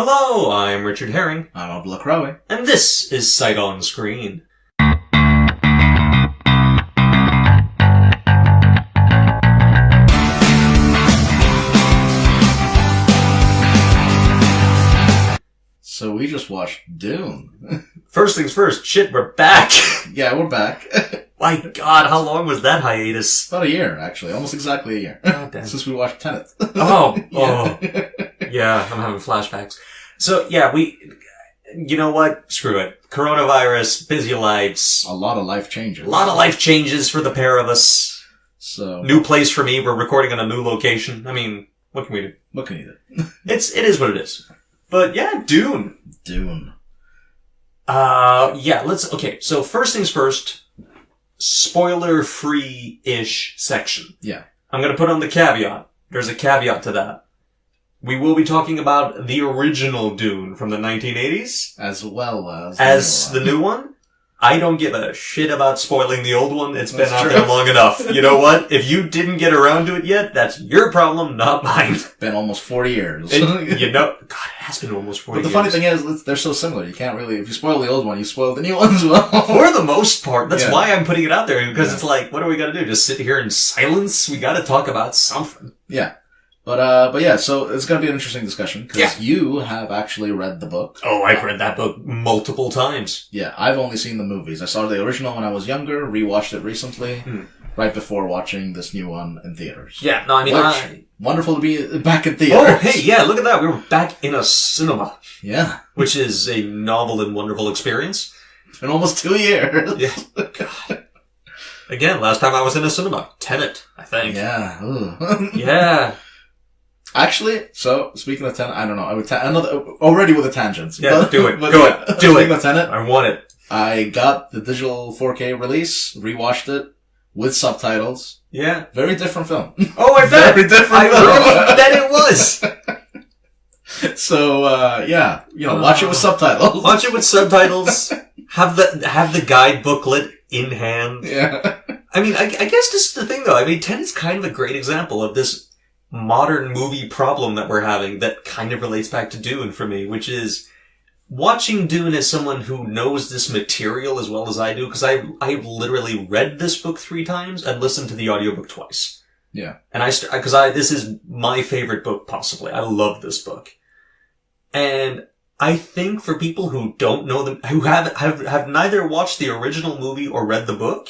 Hello, I'm Richard Herring. I'm Abdul, And this is Sight on Screen. So we just watched Dune. First things first, shit, we're back! Yeah, we're back. My god, how long was that hiatus? About a year, actually. Almost exactly a year. God damn. Since we watched Tenet. Yeah, I'm having flashbacks. So, yeah, you know what? Screw it. Coronavirus, busy lives. A lot of life changes. A lot of life changes for the pair of us. So. New place for me, we're recording on a new location. I mean, what can we do? What can you do? It is what it is. But yeah, Dune. Dune. Okay, so first things first, spoiler-free-ish section. Yeah. I'm gonna put on the caveat. There's a caveat to that. We will be talking about the original Dune from the 1980s. As well as the new one. I don't give a shit about spoiling the old one. It's been That's out true. there long enough. You know what? If you didn't get around to it yet, that's your problem, not mine. Been almost 40 years. God, it has been almost 40 years. But the funny thing is, they're so similar. You can't really, if you spoil the old one, you spoil the new one as well. For the most part. That's Yeah. why I'm putting it out there, because Yeah. it's like, what are we gonna do? Just sit here in silence? We gotta talk about something. Yeah. But yeah, so it's gonna be an interesting discussion, because you have actually read the book. Oh, I've read that book multiple times. Yeah, I've only seen the movies. I saw the original when I was younger, rewatched it recently, right before watching this new one in theaters. Yeah, no, I mean, Wonderful to be back in theaters. Oh, hey, yeah, look at that. We were back in a cinema. Yeah. Which is a novel and wonderful experience. It's been almost 2 years. Yeah. God. Again, last time I was in a cinema. Tenet, I think. Yeah. Yeah. Actually, so, speaking of Tenet, I don't know, I would already with the tangents. Yeah, do it. But Do yeah, it. Do speaking it. of Tenet, I want it. I got the digital 4K release, rewatched it, with subtitles. Yeah. Very different film. Oh, I bet. Very different I film. really bet it was. So, yeah, watch it with subtitles. Watch it with subtitles. Have the guide booklet in hand. Yeah. I mean, I guess this is the thing though. I mean, Tenet's kind of a great example of this modern movie problem that we're having that kind of relates back to Dune for me, which is watching Dune as someone who knows this material as well as I do, because I've literally read this book 3 times and listened to the audiobook twice. Yeah. And this is my favorite book possibly. I love this book. And I think for people who don't know them, who have neither watched the original movie or read the book,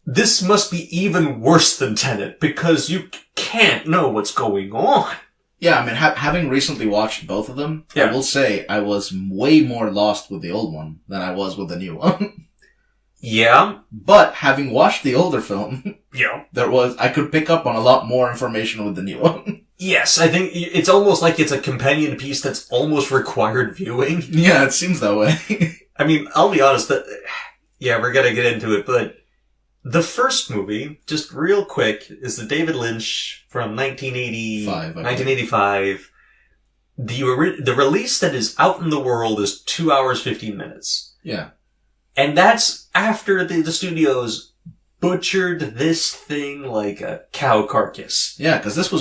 this must be even worse than Tenet, because you can't know what's going on. Yeah, I mean, having recently watched both of them, Yeah. I will say I was way more lost with the old one than I was with the new one. Yeah. But having watched the older film, Yeah. I could pick up on a lot more information with the new one. Yes, I think it's almost like it's a companion piece that's almost required viewing. Yeah, it seems that way. I mean, I'll be honest, we're gonna get into it, but the first movie, just real quick, is the David Lynch from 1985. The release that is out in the world is 2 hours, 15 minutes. Yeah. And that's after the studios butchered this thing like a cow carcass. Yeah, because this was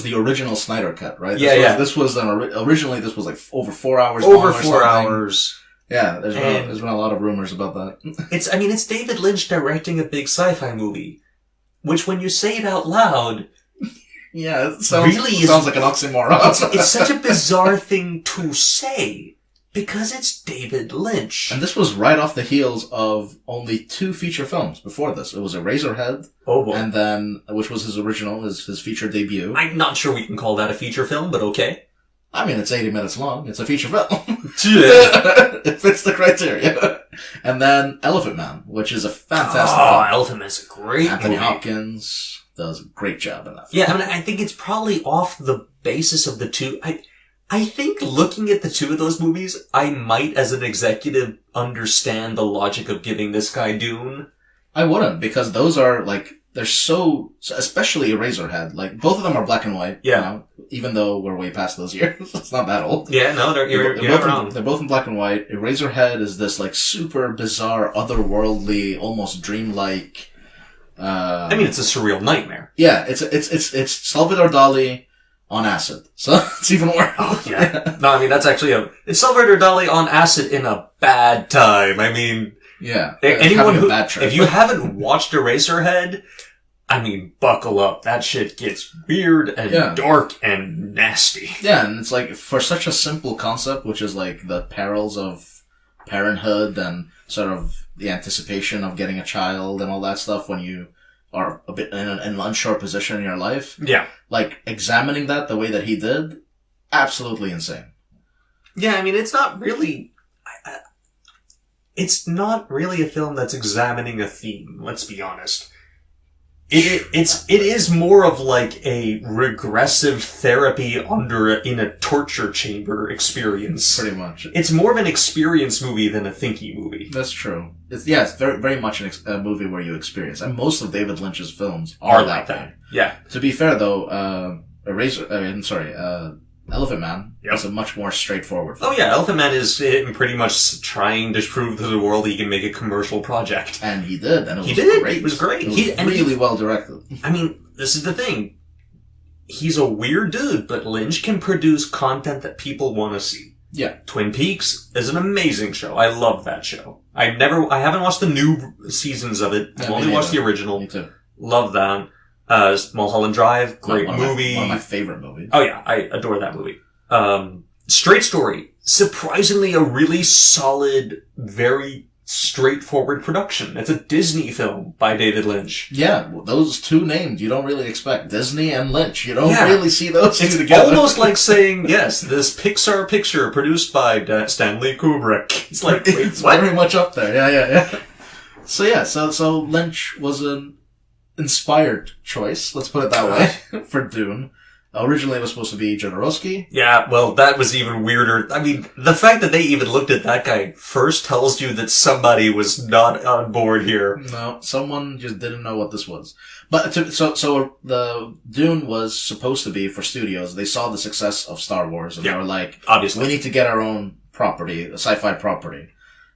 the original Snyder cut, right? This was originally this was like over 4 hours. Over 4 hours. Yeah, there's been a lot of rumors about that. It's David Lynch directing a big sci-fi movie, which when you say it out loud, yeah, it sounds like an oxymoron. It's such a bizarre thing to say, because it's David Lynch. And this was right off the heels of only 2 feature films before this. It was Eraserhead. Oh boy. And then, which was his feature debut. I'm not sure we can call that a feature film, but okay. I mean, it's 80 minutes long. It's a feature film. Yeah. It fits the criteria. And then Elephant Man, which is a fantastic film. Elephant Man's a great Anthony movie. Hopkins does a great job in that film. Yeah, I mean, I think it's probably off the basis of the 2. I think looking at the 2 of those movies, I might, as an executive, understand the logic of giving this guy Dune. I wouldn't, because those are, like, they're so especially Eraserhead, like, both of them are black and white. Yeah. Even though we're way past those years. It's not that old. Yeah, no, you're wrong. They're both in black and white. Eraserhead is this, like, super bizarre, otherworldly, almost dreamlike, I mean, it's a surreal nightmare. Yeah, it's Salvador Dali on acid. So it's even worse. Oh, yeah. No, I mean, that's actually it's Salvador Dali on acid in a bad time. I mean... Yeah. Anyone who... If you haven't watched Eraserhead, I mean, buckle up. That shit gets weird and dark and nasty. Yeah, and it's like, for such a simple concept, which is like the perils of parenthood and sort of the anticipation of getting a child and all that stuff when you are a bit in an unsure position in your life. Yeah. Like, examining that the way that he did, absolutely insane. Yeah, I mean, it's not really... It's not really a film that's examining a theme, let's be honest. It is more of like a regressive therapy in a torture chamber experience. Pretty much. It's more of an experience movie than a thinky movie. That's true. It's very, very much a movie where you experience. And most of David Lynch's films are like that. Yeah. To be fair though, Elephant Man is a much more straightforward film. Oh yeah, Elephant Man is pretty much trying to prove to the world he can make a commercial project. And he did, and it was great. It was great. It was really well directed. I mean, this is the thing. He's a weird dude, but Lynch can produce content that people want to see. Yeah. Twin Peaks is an amazing show. I love that show. I haven't watched the new seasons of it. I've only watched the original. Me too. Love that. Mulholland Drive, great movie. One of my favorite movies. Oh yeah, I adore that movie. Straight Story, surprisingly a really solid, very straightforward production. It's a Disney film by David Lynch. Yeah, those two names you don't really expect. Disney and Lynch. You don't really see those two together. It's almost like saying, yes, this Pixar picture produced by Stanley Kubrick. It's like, wait, it's very much up there. Yeah. So Lynch was an inspired choice, let's put it that way, for Dune. Originally it was supposed to be Jodorowsky. Yeah, well, that was even weirder. I mean, the fact that they even looked at that guy first tells you that somebody was not on board here. No, someone just didn't know what this was. But, so the Dune was supposed to be for studios. They saw the success of Star Wars and they were like, obviously, we need to get our own property, a sci-fi property.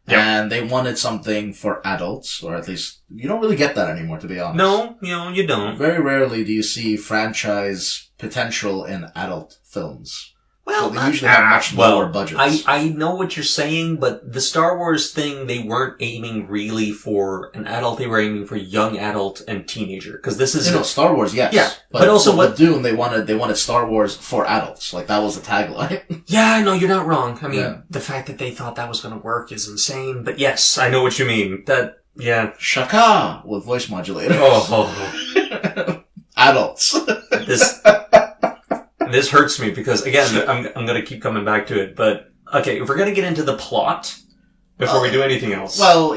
Yep. And they wanted something for adults, or at least, you don't really get that anymore, to be honest. No, you don't. Very rarely do you see franchise potential in adult films. Well, so they usually have much lower budgets. I know what you're saying, but the Star Wars thing, they weren't aiming really for an adult, they were aiming for young adult and teenager. Because this is... Star Wars, yes. Yeah, but also with Dune, they wanted Star Wars for adults. Like, that was the tagline. Yeah, no, you're not wrong. I mean, the fact that they thought that was gonna work is insane, but yes, I know what you mean. Shaka! With voice modulator. Oh. Adults. This hurts me because, again, I'm gonna keep coming back to it, but, okay, if we're gonna get into the plot before we do anything else. Well,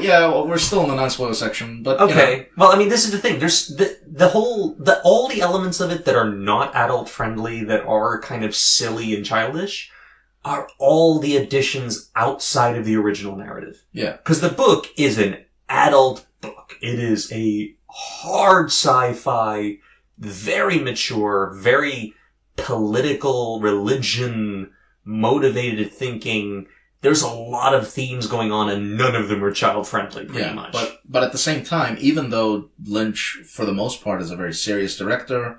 we're still in the non-spoiler section, but, okay. Well, I mean, this is the thing. There's all the elements of it that are not adult-friendly, that are kind of silly and childish, are all the additions outside of the original narrative. Yeah. Because the book is an adult book. It is a hard sci-fi, very mature, very political, religion, motivated thinking. There's a lot of themes going on and none of them are child-friendly, pretty much. But at the same time, even though Lynch, for the most part, is a very serious director,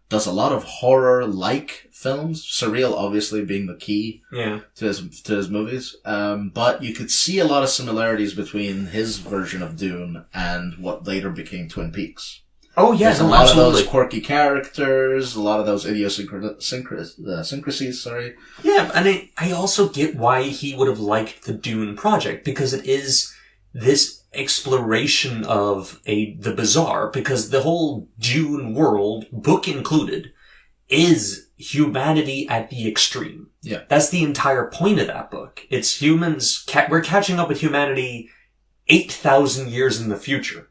does a lot of horror-like films, surreal obviously being the key to his movies, but you could see a lot of similarities between his version of Dune and what later became Twin Peaks. Oh, yeah, there's a lot of those quirky characters, a lot of those idiosyncrasies, sorry. Yeah, and I also get why he would have liked the Dune project, because it is this exploration of the bizarre, because the whole Dune world, book included, is humanity at the extreme. Yeah. That's the entire point of that book. It's humans, we're catching up with humanity 8,000 years in the future.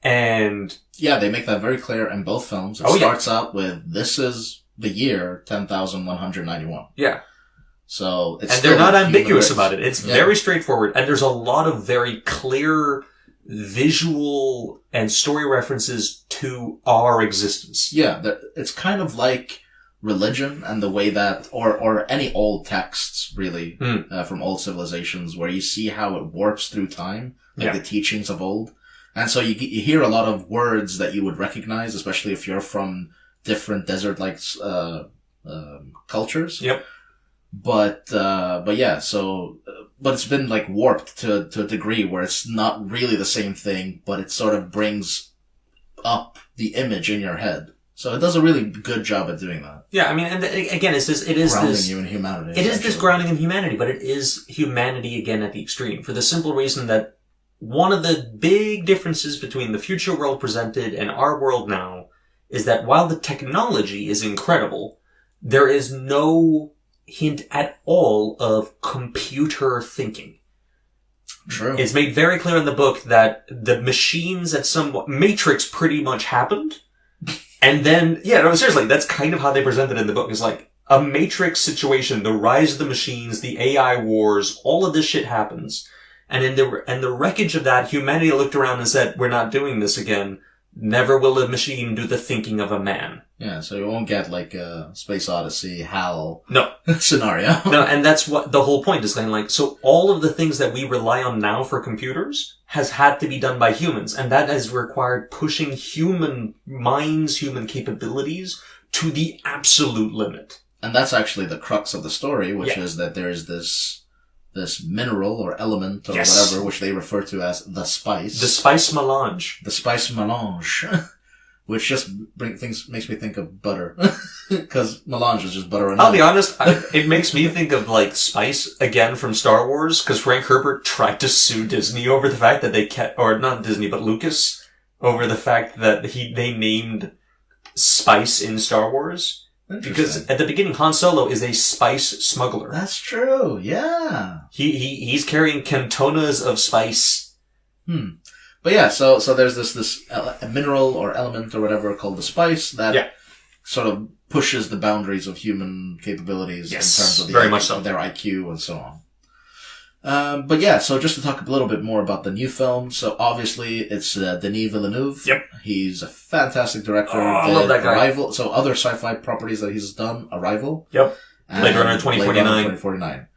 And... yeah, they make that very clear in both films. It starts out with, this is the year 10,191. Yeah. So, it's... and they're not ambiguous about it. It's very straightforward. And there's a lot of very clear visual and story references to our existence. Yeah, it's kind of like religion and the way that, or any old texts, really, from old civilizations, where you see how it warps through time, like the teachings of old. And so you hear a lot of words that you would recognize, especially if you're from different desert-like cultures. Yep. But yeah, but it's been like warped to a degree where it's not really the same thing, but it sort of brings up the image in your head. So it does a really good job at doing that. Yeah, I mean, and again, it is grounding you in humanity. It is this grounding in humanity, but it is humanity again at the extreme, for the simple reason that one of the big differences between the future world presented and our world now is that while the technology is incredible, there is no hint at all of computer thinking. True. It's made very clear in the book that the machines at Matrix pretty much happened. And then, yeah, no, seriously, that's kind of how they present it in the book. It's like a Matrix situation, the rise of the machines, the AI wars, all of this shit happens. And in the wreckage of that, humanity looked around and said, we're not doing this again. Never will a machine do the thinking of a man. Yeah, so you won't get like a Space Odyssey HAL no scenario. No, and that's what the whole point is. Kind of like, so all of the things that we rely on now for computers has had to be done by humans, and that has required pushing human minds, human capabilities to the absolute limit. And that's actually the crux of the story, which is that there's this mineral or element or whatever, which they refer to as the spice. The spice melange. The spice melange. Which just makes me think of butter. Because melange is just butter and I'll be honest, it makes me think of like spice again from Star Wars, because Frank Herbert tried to sue Disney over the fact that they kept, or not Disney, but Lucas, over the fact that they named spice in Star Wars. Because at the beginning, Han Solo is a spice smuggler. That's true, yeah. He's carrying cantonas of spice. But yeah, so there's this mineral or element or whatever called the spice that sort of pushes the boundaries of human capabilities in terms of very much so. Their IQ and so on. But yeah, so just to talk a little bit more about the new film. So obviously it's Denis Villeneuve. Yep. He's a fantastic director. I love that guy. Arrival. So other sci-fi properties that he's done, Arrival. Yep. Blade Runner 2049.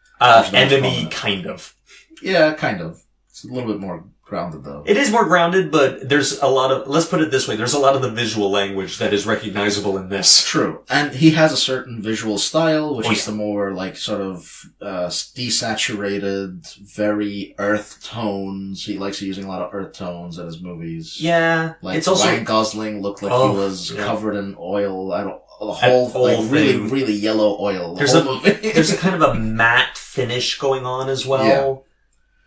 Enemy, kind of. Yeah, kind of. It's a little bit more grounded though. It is more grounded, but there's a lot of, let's put it this way, there's a lot of the visual language that is recognizable in this. True. And he has a certain visual style, which is the more like sort of desaturated, very earth tones. He likes using a lot of earth tones in his movies. Yeah. Like it's also Ryan Gosling looked like he was covered in oil. The whole like really, really yellow oil. There's a kind of a matte finish going on as well. Yeah.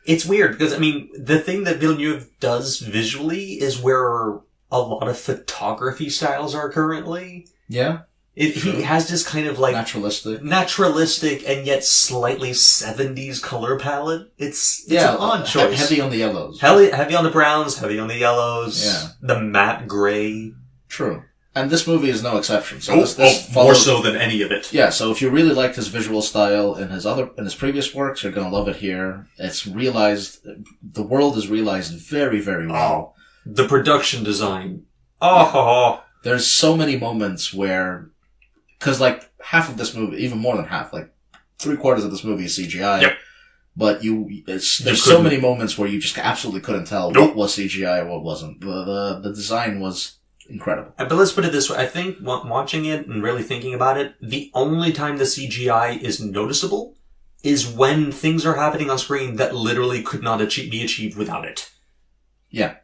It's weird because, I mean, the thing that Villeneuve does visually is where a lot of photography styles are currently. Yeah. He has this kind of like naturalistic and yet slightly 70s color palette. It's an odd choice. Heavy on the yellows. Heavy on the browns, heavy on the yellows. Yeah. The matte gray. True. And this movie is no exception. So this follows, more so than any of it. Yeah, so if you really liked his visual style in his previous works, you're gonna love it here. The world is realized very, very well. The production design. There's so many moments where, cause like half of this movie, even more than half, like 3/4 of this movie is CGI. Yep. But there's so many moments where you just absolutely couldn't tell what was CGI and what wasn't. The design was incredible. But let's put it this way. I think watching it and really thinking about it, the only time the CGI is noticeable is when things are happening on screen that literally could not be achieved without it. Yeah.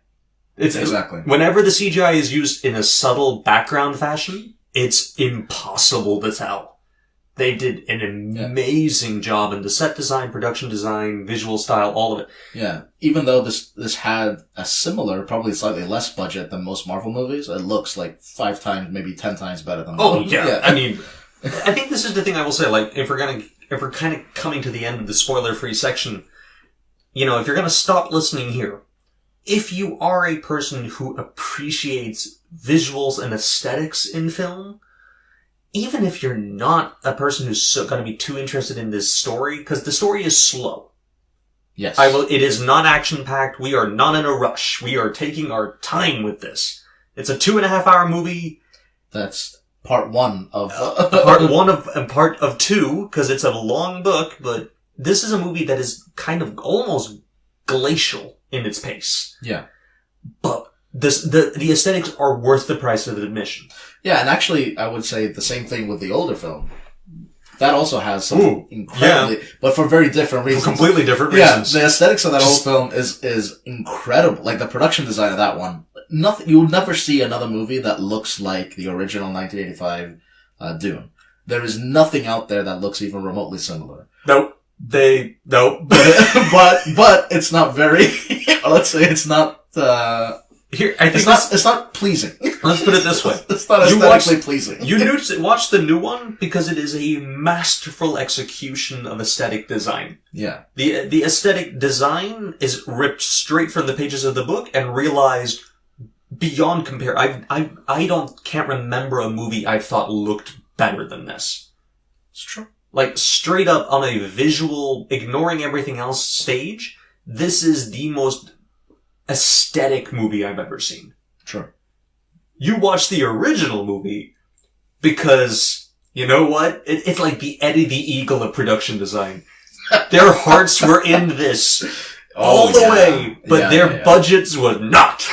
Exactly. Whenever the CGI is used in a subtle background fashion, it's impossible to tell. They did an amazing job in the set design, production design, visual style, all of it. Yeah. Even though this had a similar, probably slightly less budget than most Marvel movies, it looks like 5 times, maybe 10 times better than yeah. I mean, I think this is the thing I will say, like, if we're kind of coming to the end of the spoiler-free section, if you're gonna stop listening here, if you are a person who appreciates visuals and aesthetics in film, even if you're not a person who's going to be too interested in this story, because the story is slow. Yes. It is not action-packed. We are not in a rush. We are taking our time with this. It's a 2.5-hour movie. That's part 1 of... part 1 of part of 2, because it's a long book, but this is a movie that is kind of almost glacial in its pace. Yeah. But the aesthetics are worth the price of admission. Yeah, and actually, I would say the same thing with the older film. That also has something incredibly, but for very different reasons. For completely different reasons. Yeah, the aesthetics of that old film is incredible. Like the production design of that one, you will never see another movie that looks like the original 1985 Dune. There is nothing out there that looks even remotely similar. Nope. Nope. But it's not very. Let's say it's not. Here, I think it's not pleasing. Let's put it this way. It's not aesthetically pleasing. You watch the new one because it is a masterful execution of aesthetic design. Yeah. The aesthetic design is ripped straight from the pages of the book and realized beyond compare. I can't remember a movie I thought looked better than this. It's true. Like straight up on a visual, ignoring everything else stage, this is the most aesthetic movie I've ever seen. Sure. You watch the original movie because, you know what? It's like the Eddie the Eagle of production design. Their hearts were in this all the way, but their budgets were not.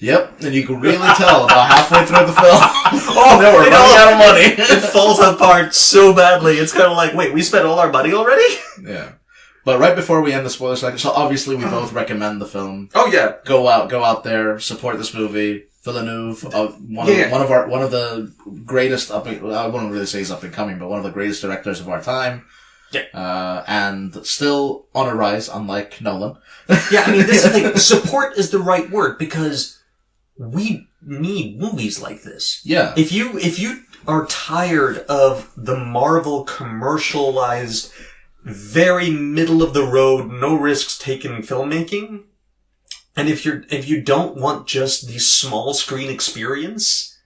Yep, and you can really tell about halfway through the film. They were running out of money. It falls apart so badly. It's kind of like, wait, we spent all our money already? Yeah. But right before we end the spoiler section, so obviously we both recommend the film. Oh yeah, go out there, support this movie. Villeneuve, one of the greatest I wouldn't really say he's up and coming, but one of the greatest directors of our time. Yeah. And still on a rise, unlike Nolan. Yeah, I mean, this is the thing. Support is the right word because we need movies like this. Yeah. If you are tired of the Marvel commercialized, very middle of the road, no risks taken filmmaking, and if you don't want just the small screen experience,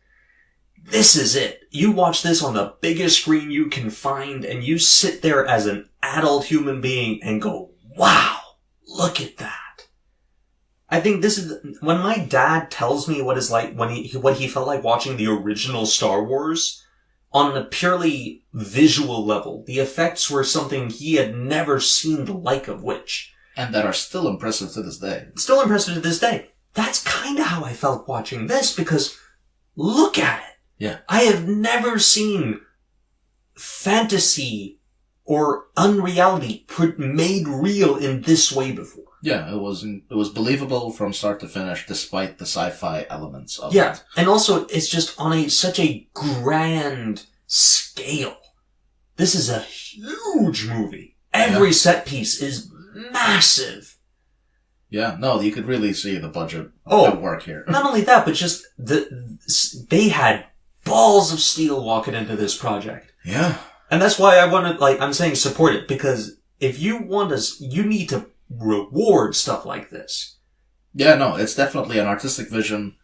this is it. You watch this on the biggest screen you can find, and you sit there as an adult human being and go, wow, look at that. I think this is, when my dad tells me what he felt like watching the original Star Wars, on a purely visual level, the effects were something he had never seen the like of which. And that are still impressive to this day. Still impressive to this day. That's kind of how I felt watching this, because look at it. Yeah. I have never seen fantasy or unreality made real in this way before. Yeah, it was believable from start to finish, despite the sci-fi elements of it. Yeah, and also it's just on such a grand scale. This is a huge movie. Every set piece is massive. Yeah, no, you could really see the budget at work here. Not only that, but just they had balls of steel walking into this project. Yeah. And that's why I'm saying support it, because if you want us, you need to reward stuff like this. Yeah, no, it's definitely an artistic vision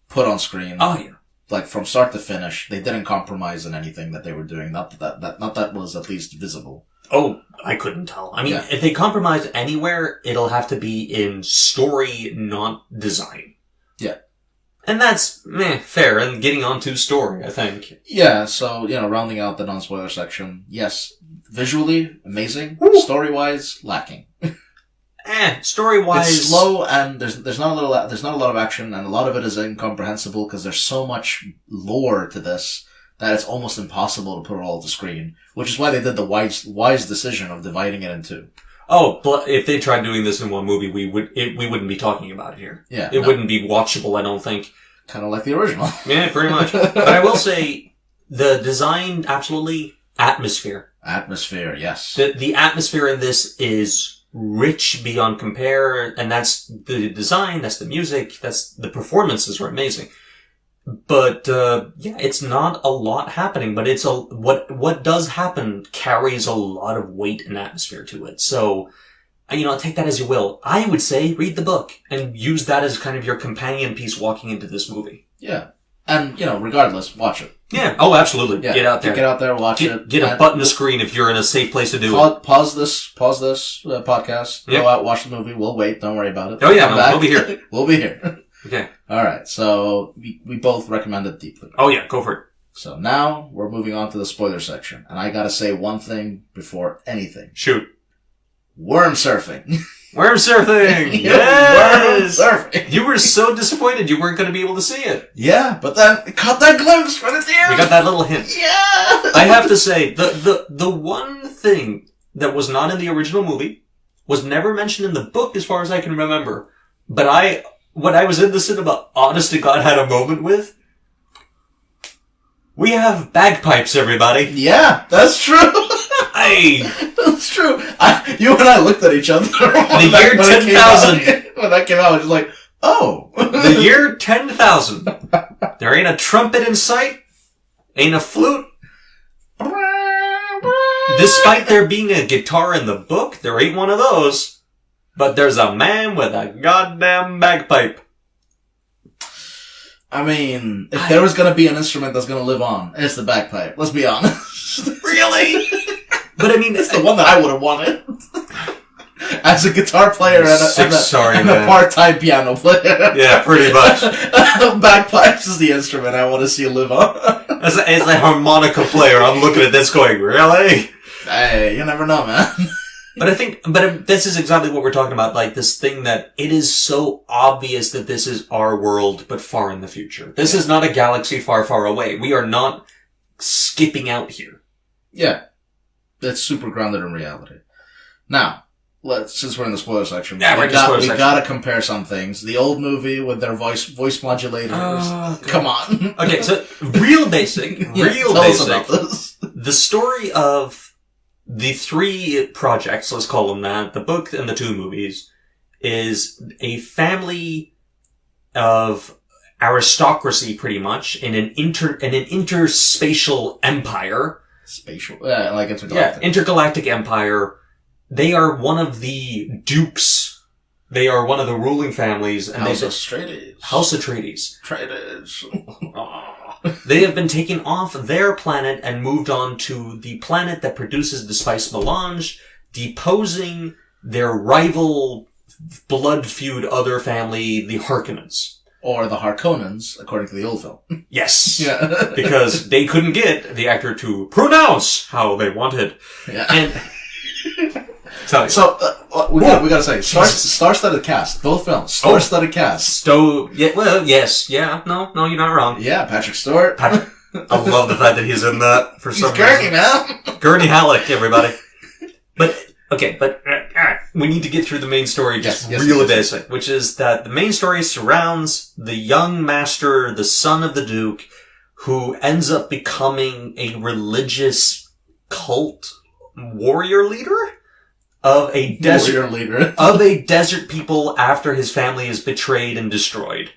put on screen. Oh yeah. Like from start to finish, they didn't compromise in anything that they were doing. Not that was at least visible. Oh, I couldn't tell. I mean, if they compromise anywhere, it'll have to be in story, not design. Yeah. And that's, fair, and getting on to story, I think. Yeah, so, rounding out the non-spoiler section, yes, visually, amazing. Story-wise, lacking. Story-wise... It's slow, and there's not a lot of action, and a lot of it is incomprehensible, because there's so much lore to this, that it's almost impossible to put it all to screen. Which is why they did the wise decision of dividing it in two. Oh, but if they tried doing this in one movie, we wouldn't be talking about it here. Yeah. It wouldn't be watchable, I don't think. Kind of like the original. Yeah, pretty much. But I will say, the design, absolutely, atmosphere. Atmosphere, yes. The atmosphere in this is rich beyond compare, and that's the design, that's the music, that's the performances are amazing. But, it's not a lot happening, but it's what does happen carries a lot of weight and atmosphere to it. So, take that as you will. I would say read the book and use that as kind of your companion piece walking into this movie. Yeah. And, regardless, watch it. Yeah. Oh, absolutely. Yeah. Get out there. Get out there, watch it. Get a button to screen if you're in a safe place to do it. Pause this podcast. Yep. Go out, watch the movie. We'll wait. Don't worry about it. Oh yeah, we'll be here. We'll be here. Okay. Alright, so we both recommend it deeply. Oh yeah, go for it. So now we're moving on to the spoiler section. And I gotta say one thing before anything. Shoot. Worm surfing. Worm surfing! Yes! Worm surfing! You were so disappointed you weren't going to be able to see it. Yeah, but then we caught that glimpse right at the end. We got that little hint. Yeah! I have to say, the one thing that was not in the original movie was never mentioned in the book as far as I can remember. But when I was in the cinema, honest to God, had a moment with, we have bagpipes, everybody. Yeah, that's true. That's true. You and I looked at each other. The year 10,000. When that came out, I was just like, oh. The year 10,000. There ain't a trumpet in sight. Ain't a flute. Despite there being a guitar in the book, there ain't one of those. But there's a man with a goddamn bagpipe. I mean, if there was gonna be an instrument that's gonna live on, it's the bagpipe. Let's be honest. Really? But I mean, it's the one that I would have wanted. As a guitar player and a part-time piano player. Yeah, pretty much. Bagpipes is the instrument I want to see live on. As a harmonica player, I'm looking at this going, really? Hey, you never know, man. But this is exactly what we're talking about, like this thing that it is so obvious that this is our world, but far in the future. This is not a galaxy far, far away. We are not skipping out here. Yeah. It's super grounded in reality. Now, since we're in the spoiler section, we gotta compare some things. The old movie with their voice modulators. Come on. Okay, so real basic. Tell us about this. The story of the three projects, let's call them that, the book and the two movies, is a family of aristocracy, pretty much, in an interspatial empire. Spatial? Yeah, like intergalactic. Yeah, intergalactic empire. They are one of the dukes. They are one of the ruling families. And House Atreides. House Atreides. Atreides. They have been taken off their planet and moved on to the planet that produces the spice melange, deposing their rival blood feud other family, the Harkonnens. Or the Harkonnens, according to the old film. Yes. Yeah. Because they couldn't get the actor to pronounce how they wanted. Yeah. And we gotta say, star-studded cast. Both films. Star-studded cast. Yes. Yeah. No, you're not wrong. Yeah, Patrick Stewart. I love the fact that he's in that for some reason. Gurney, man. Gurney Halleck, everybody. But we need to get through the main story really basic, which is that the main story surrounds the young master, the son of the Duke, who ends up becoming a religious cult warrior leader of a desert people after his family is betrayed and destroyed.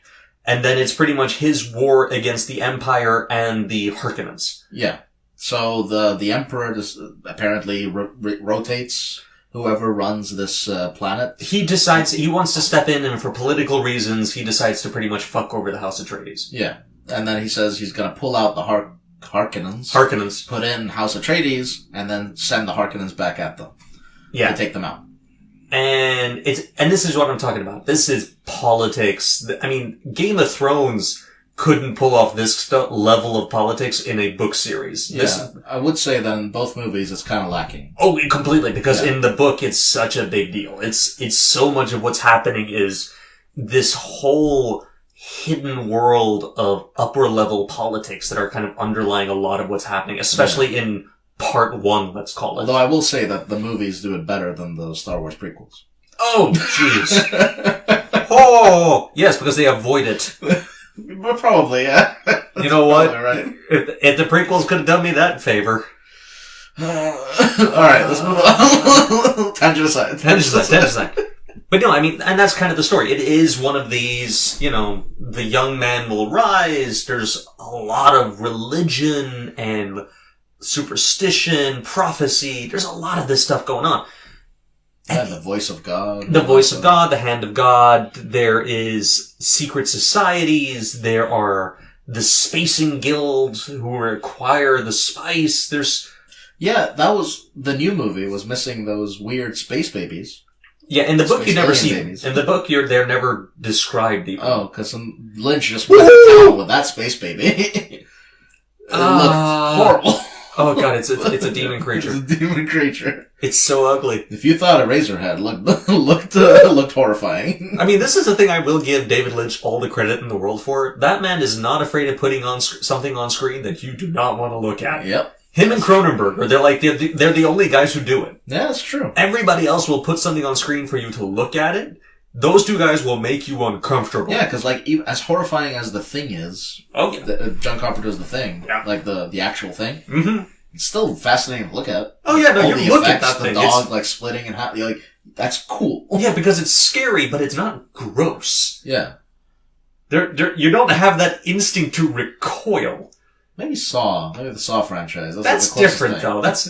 And then it's pretty much his war against the Empire and the Harkonnens. Yeah. So the Emperor just apparently rotates whoever runs this planet. He decides he wants to step in, and for political reasons, he decides to pretty much fuck over the House Atreides. Yeah. And then he says he's gonna pull out the Harkonnens. Put in House Atreides, and then send the Harkonnens back at them. Yeah. To take them out. And this is what I'm talking about. This is politics. I mean, Game of Thrones couldn't pull off this level of politics in a book series. Yeah, I would say that in both movies it's kind of lacking. Oh, completely, because in the book it's such a big deal. It's so much of what's happening is this whole hidden world of upper level politics that are kind of underlying a lot of what's happening, especially in part one, let's call it. Although I will say that the movies do it better than the Star Wars prequels. Oh, jeez. Oh, yes, because they avoid it. But probably, yeah. You know what? Right. If the prequels could have done me that favor. Alright, let's move on. Tangent aside. But no, I mean, and that's kind of the story. It is one of these, the young man will rise. There's a lot of religion and superstition, prophecy. There's a lot of this stuff going on. And the voice of God. The voice of God, the hand of God. There is secret societies. There are the spacing guilds who require the spice. Yeah, that was, the new movie was missing those weird space babies. Yeah, in the book you never see them. In the book they're never described even. Oh, because Lynch just went to town with that space baby. It looked horrible. Oh god, it's a demon creature. It's a demon creature. It's so ugly. If you thought Eraserhead looked horrifying. I mean, this is the thing I will give David Lynch all the credit in the world for. That man is not afraid of putting on something on screen that you do not want to look at. Yep. Him and Cronenberg, they're the only guys who do it. Yeah, that's true. Everybody else will put something on screen for you to look at it. Those two guys will make you uncomfortable. Yeah, because as horrifying as The Thing is, John Carpenter's The Thing, like the actual thing, it's still fascinating to look at. Oh yeah, no, all you the look effects, at that the thing. dog like splitting in half. You're like, that's cool. Yeah, because it's scary, but it's not gross. Yeah, you don't have that instinct to recoil. maybe the Saw franchise. That's like different, though. That's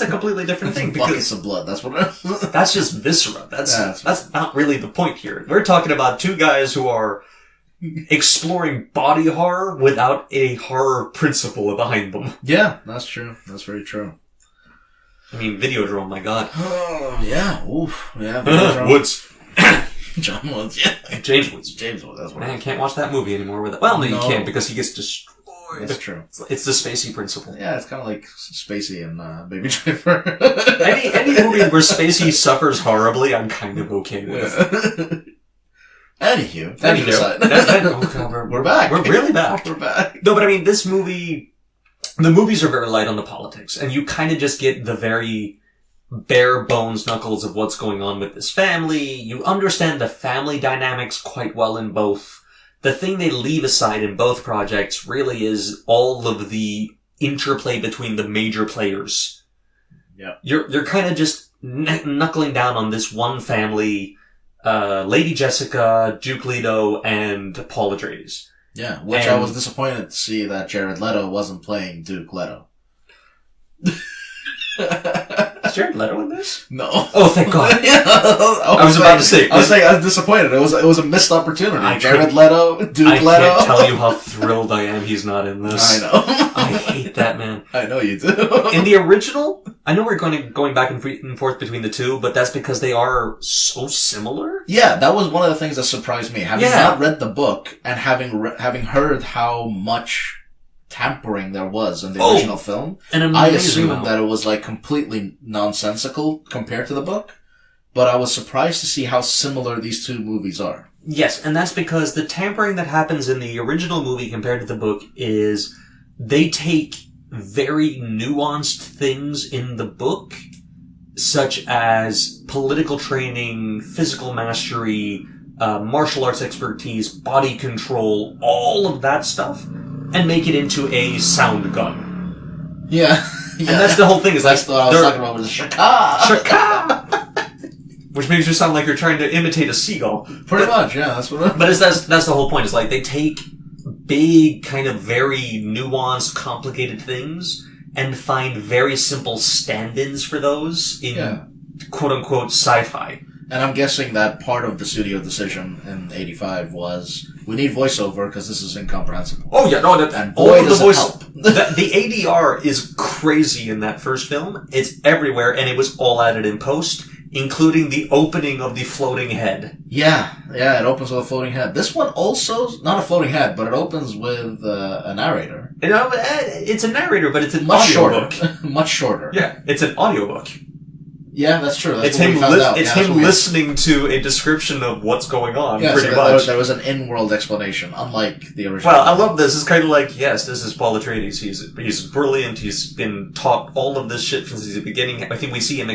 a completely different thing. Buckets of blood. That's what it is. That's just viscera. That's not really the point here. We're talking about two guys who are exploring body horror without a horror principle behind them. Yeah, that's true. That's very true. I mean, Videodrome, my god. Oh, yeah. Oof. Yeah, Videodrome. Woods. John Woods, yeah. James Woods. James Woods, that's what Man, I can't watch that movie anymore with it. Well, no, you can't because he gets destroyed. That's true. It's the Spacey principle. Yeah, it's kind of like Spacey and Baby Driver. any movie where Spacey suffers horribly, I'm kind of okay with. Anywho. We're back. We're really back. We're back. No, but I mean, this movie, the movies are very light on the politics, and you kind of just get the very bare bones knuckles of what's going on with this family. You understand the family dynamics quite well in both. The thing they leave aside in both projects really is all of the interplay between the major players. Yeah. You're kind of just knuckling down on this one family, Lady Jessica, Duke Leto, and Paul Atreides. Yeah, which I was disappointed to see that Jared Leto wasn't playing Duke Leto. Is Jared Leto in this? No. Oh, thank God. Yeah, I was about to say. I was disappointed. It was a missed opportunity. Jared Leto, Duke Leto. I can't tell you how thrilled I am he's not in this. I know. I hate that man. I know you do. In the original, I know we're going back and forth between the two, but that's because they are so similar. Yeah, that was one of the things that surprised me. Having not read the book and having heard how much tampering there was in the original film, I assumed that it was like completely nonsensical compared to the book, but I was surprised to see how similar these two movies are. Yes, and that's because the tampering that happens in the original movie compared to the book is they take very nuanced things in the book, such as political training, physical mastery, martial arts expertise, body control, all of that stuff, and make it into a sound gun. Yeah. And that's the whole thing. That's what I was talking about with the shaka! Shaka! Which makes you sound like you're trying to imitate a seagull. Pretty much, yeah. That's what. But that's the whole point. It's like they take big, kind of very nuanced, complicated things and find very simple stand-ins for those in quote-unquote sci-fi. And I'm guessing that part of the studio decision in '85 was, we need voiceover because this is incomprehensible. Oh yeah, no, and boy, does it help. The ADR is crazy in that first film. It's everywhere, and it was all added in post, including the opening of the floating head. Yeah, it opens with a floating head. This one also, not a floating head, but it opens with a narrator. It's a narrator, but it's an much audiobook. Shorter. Much shorter. Yeah, it's an audiobook. Yeah, that's true. That's it's him, listening to a description of what's going on, pretty much. There was an in-world explanation, unlike the original. Well, I love this. It's kind of like, yes, this is Paul Atreides. He's brilliant. He's been taught all of this shit since the beginning. I think we see him, I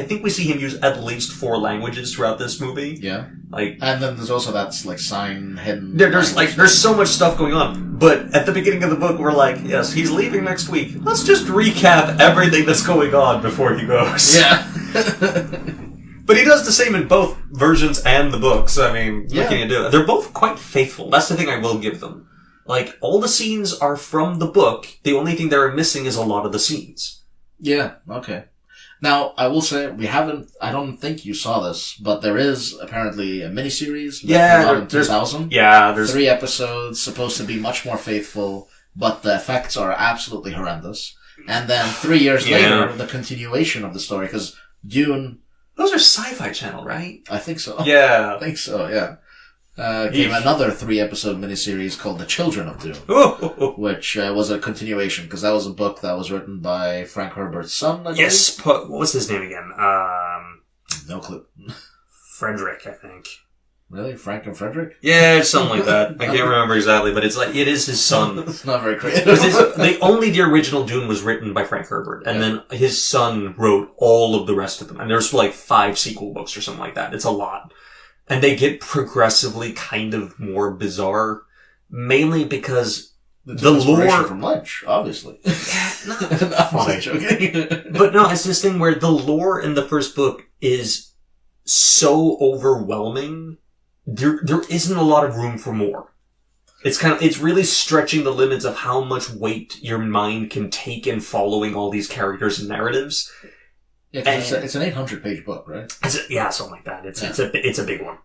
think we see him use at least 4 languages throughout this movie. Yeah. And then there's also that, sign hidden. There's so much stuff going on. But at the beginning of the book, we're like, yes, he's leaving next week. Let's just recap everything that's going on before he goes. Yeah. But he does the same in both versions and the books. I mean, what can you do? They're both quite faithful. That's the thing I will give them. All the scenes are from the book. The only thing they're missing is a lot of the scenes. Yeah, okay. Now, I will say, I don't think you saw this, but there is apparently a miniseries that came out in 2000. Yeah, there's 3 episodes, supposed to be much more faithful, but the effects are absolutely horrendous. And then 3 years later, the continuation of the story, because Dune... Those are Sci-Fi Channel, right? I think so. Yeah. I think so, yeah. came another 3-episode miniseries called The Children of Dune, which was a continuation, because that was a book that was written by Frank Herbert's son, I believe. Yes, what was his name again? No clue. Frederick, I think. Really? Frank and Frederick? Yeah, something like that. I can't remember exactly, but it is his son. It's not very creative. The original Dune was written by Frank Herbert, and then his son wrote all of the rest of them. And there's 5 sequel books or something like that. It's a lot. And they get progressively kind of more bizarre, mainly because the lore from Lynch, obviously. I'm joking. But no, it's this thing where the lore in the first book is so overwhelming. There isn't a lot of room for more. It's really stretching the limits of how much weight your mind can take in following all these characters and narratives. Yeah, because it's an 800-page book, right? Something like that. It's a big one.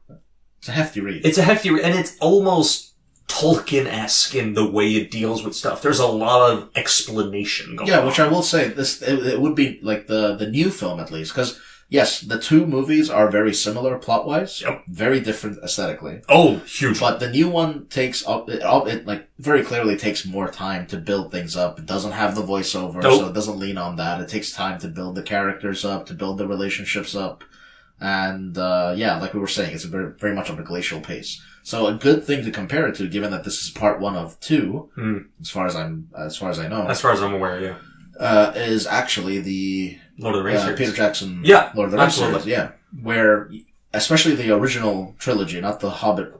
It's a hefty read. It's a hefty read, and it's almost Tolkien-esque in the way it deals with stuff. There's a lot of explanation going on. Yeah, which I will say, it would be like the new film at least, because yes, the 2 movies are very similar plot-wise. Yep. Very different aesthetically. Oh, huge. But the new one takes up, it very clearly takes more time to build things up. It doesn't have the voiceover, so it doesn't lean on that. It takes time to build the characters up, to build the relationships up. And, like we were saying, it's very, very much on a glacial pace. So a good thing to compare it to, given that this is part 1 of 2, as far as I know. As far as I'm aware, yeah. Is actually the Lord of the Rings series. Peter Jackson Lord of the Rings series, where, especially the original trilogy, not the Hobbit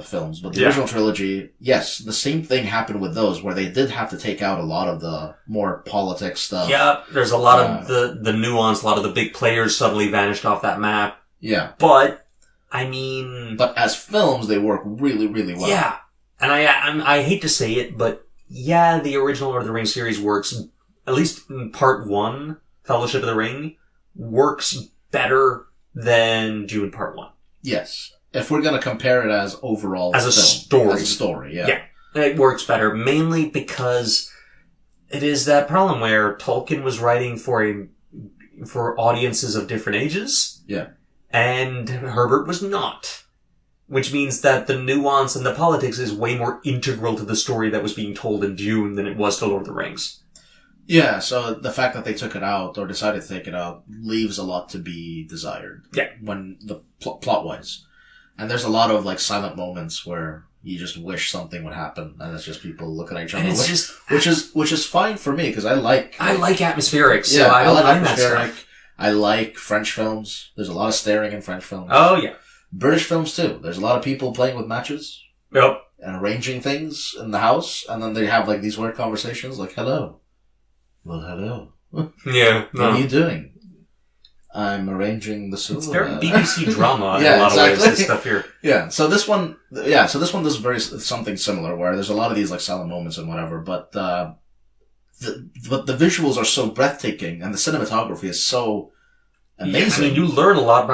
films, but the original trilogy, yes, the same thing happened with those, where they did have to take out a lot of the more politics stuff. Yeah, there's a lot of the nuance, a lot of the big players suddenly vanished off that map. Yeah. But as films, they work really, really well. Yeah. And I hate to say it, but the original Lord of the Rings series works, at least in part 1, Fellowship of the Ring, works better than Dune Part 1. Yes. If we're gonna compare it as overall As a story. As a story, yeah. Yeah. It works better, mainly because it is that problem where Tolkien was writing for audiences of different ages. Yeah. And Herbert was not. Which means that the nuance and the politics is way more integral to the story that was being told in Dune than it was to Lord of the Rings. Yeah, so the fact that they took it out, or decided to take it out, leaves a lot to be desired. Yeah. When the plot-wise. And there's a lot of, silent moments where you just wish something would happen, and it's just people looking at each other. And it's just... Which is fine for me, because I like atmospheric, so I don't mind that stuff. I like French films. There's a lot of staring in French films. Oh, yeah. British films, too. There's a lot of people playing with matches. Yep. And arranging things in the house, and then they have, these weird conversations, hello. Well, hello. Yeah. What are you doing? I'm arranging the silver. It's very BBC drama in a lot of ways, this stuff here. Yeah, so this one does something similar, where there's a lot of these, silent moments and whatever, but the visuals are so breathtaking, and the cinematography is so amazing. Yeah, you learn a lot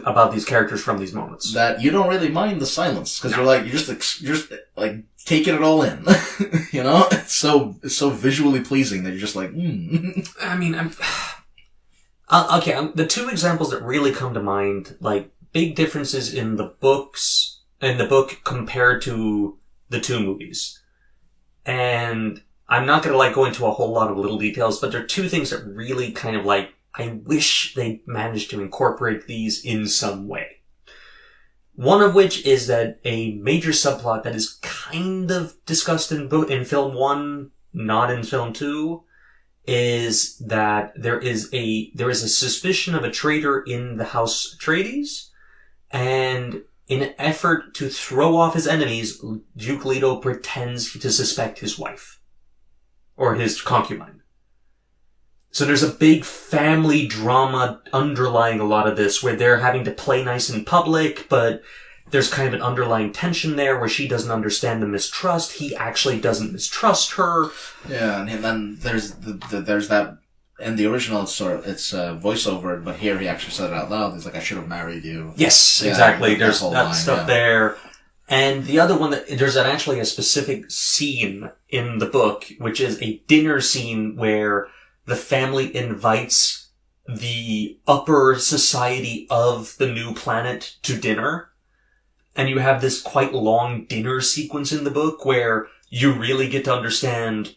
about these characters from these moments. That you don't really mind the silence, because you're just taking it all in. You know? It's so visually pleasing that you're just the 2 examples that really come to mind, big differences in the book compared to the 2 movies. And I'm not gonna go into a whole lot of little details, but there are 2 things that really kind of I wish they managed to incorporate these in some way. One of which is that a major subplot that is kind of discussed in film 1, not in film 2, is that there is a suspicion of a traitor in the House Atreides, and in an effort to throw off his enemies, Duke Leto pretends to suspect his wife. Or his concubine. So there's a big family drama underlying a lot of this, where they're having to play nice in public, but there's kind of an underlying tension there where she doesn't understand the mistrust. He actually doesn't mistrust her. Yeah, and then there's that, in the original it's voiceover, but here he actually said it out loud. He's like, I should have married you. Yes, exactly. There's that stuff there. And the other one, there's actually a specific scene in the book, which is a dinner scene where the family invites the upper society of the new planet to dinner. And you have this quite long dinner sequence in the book where you really get to understand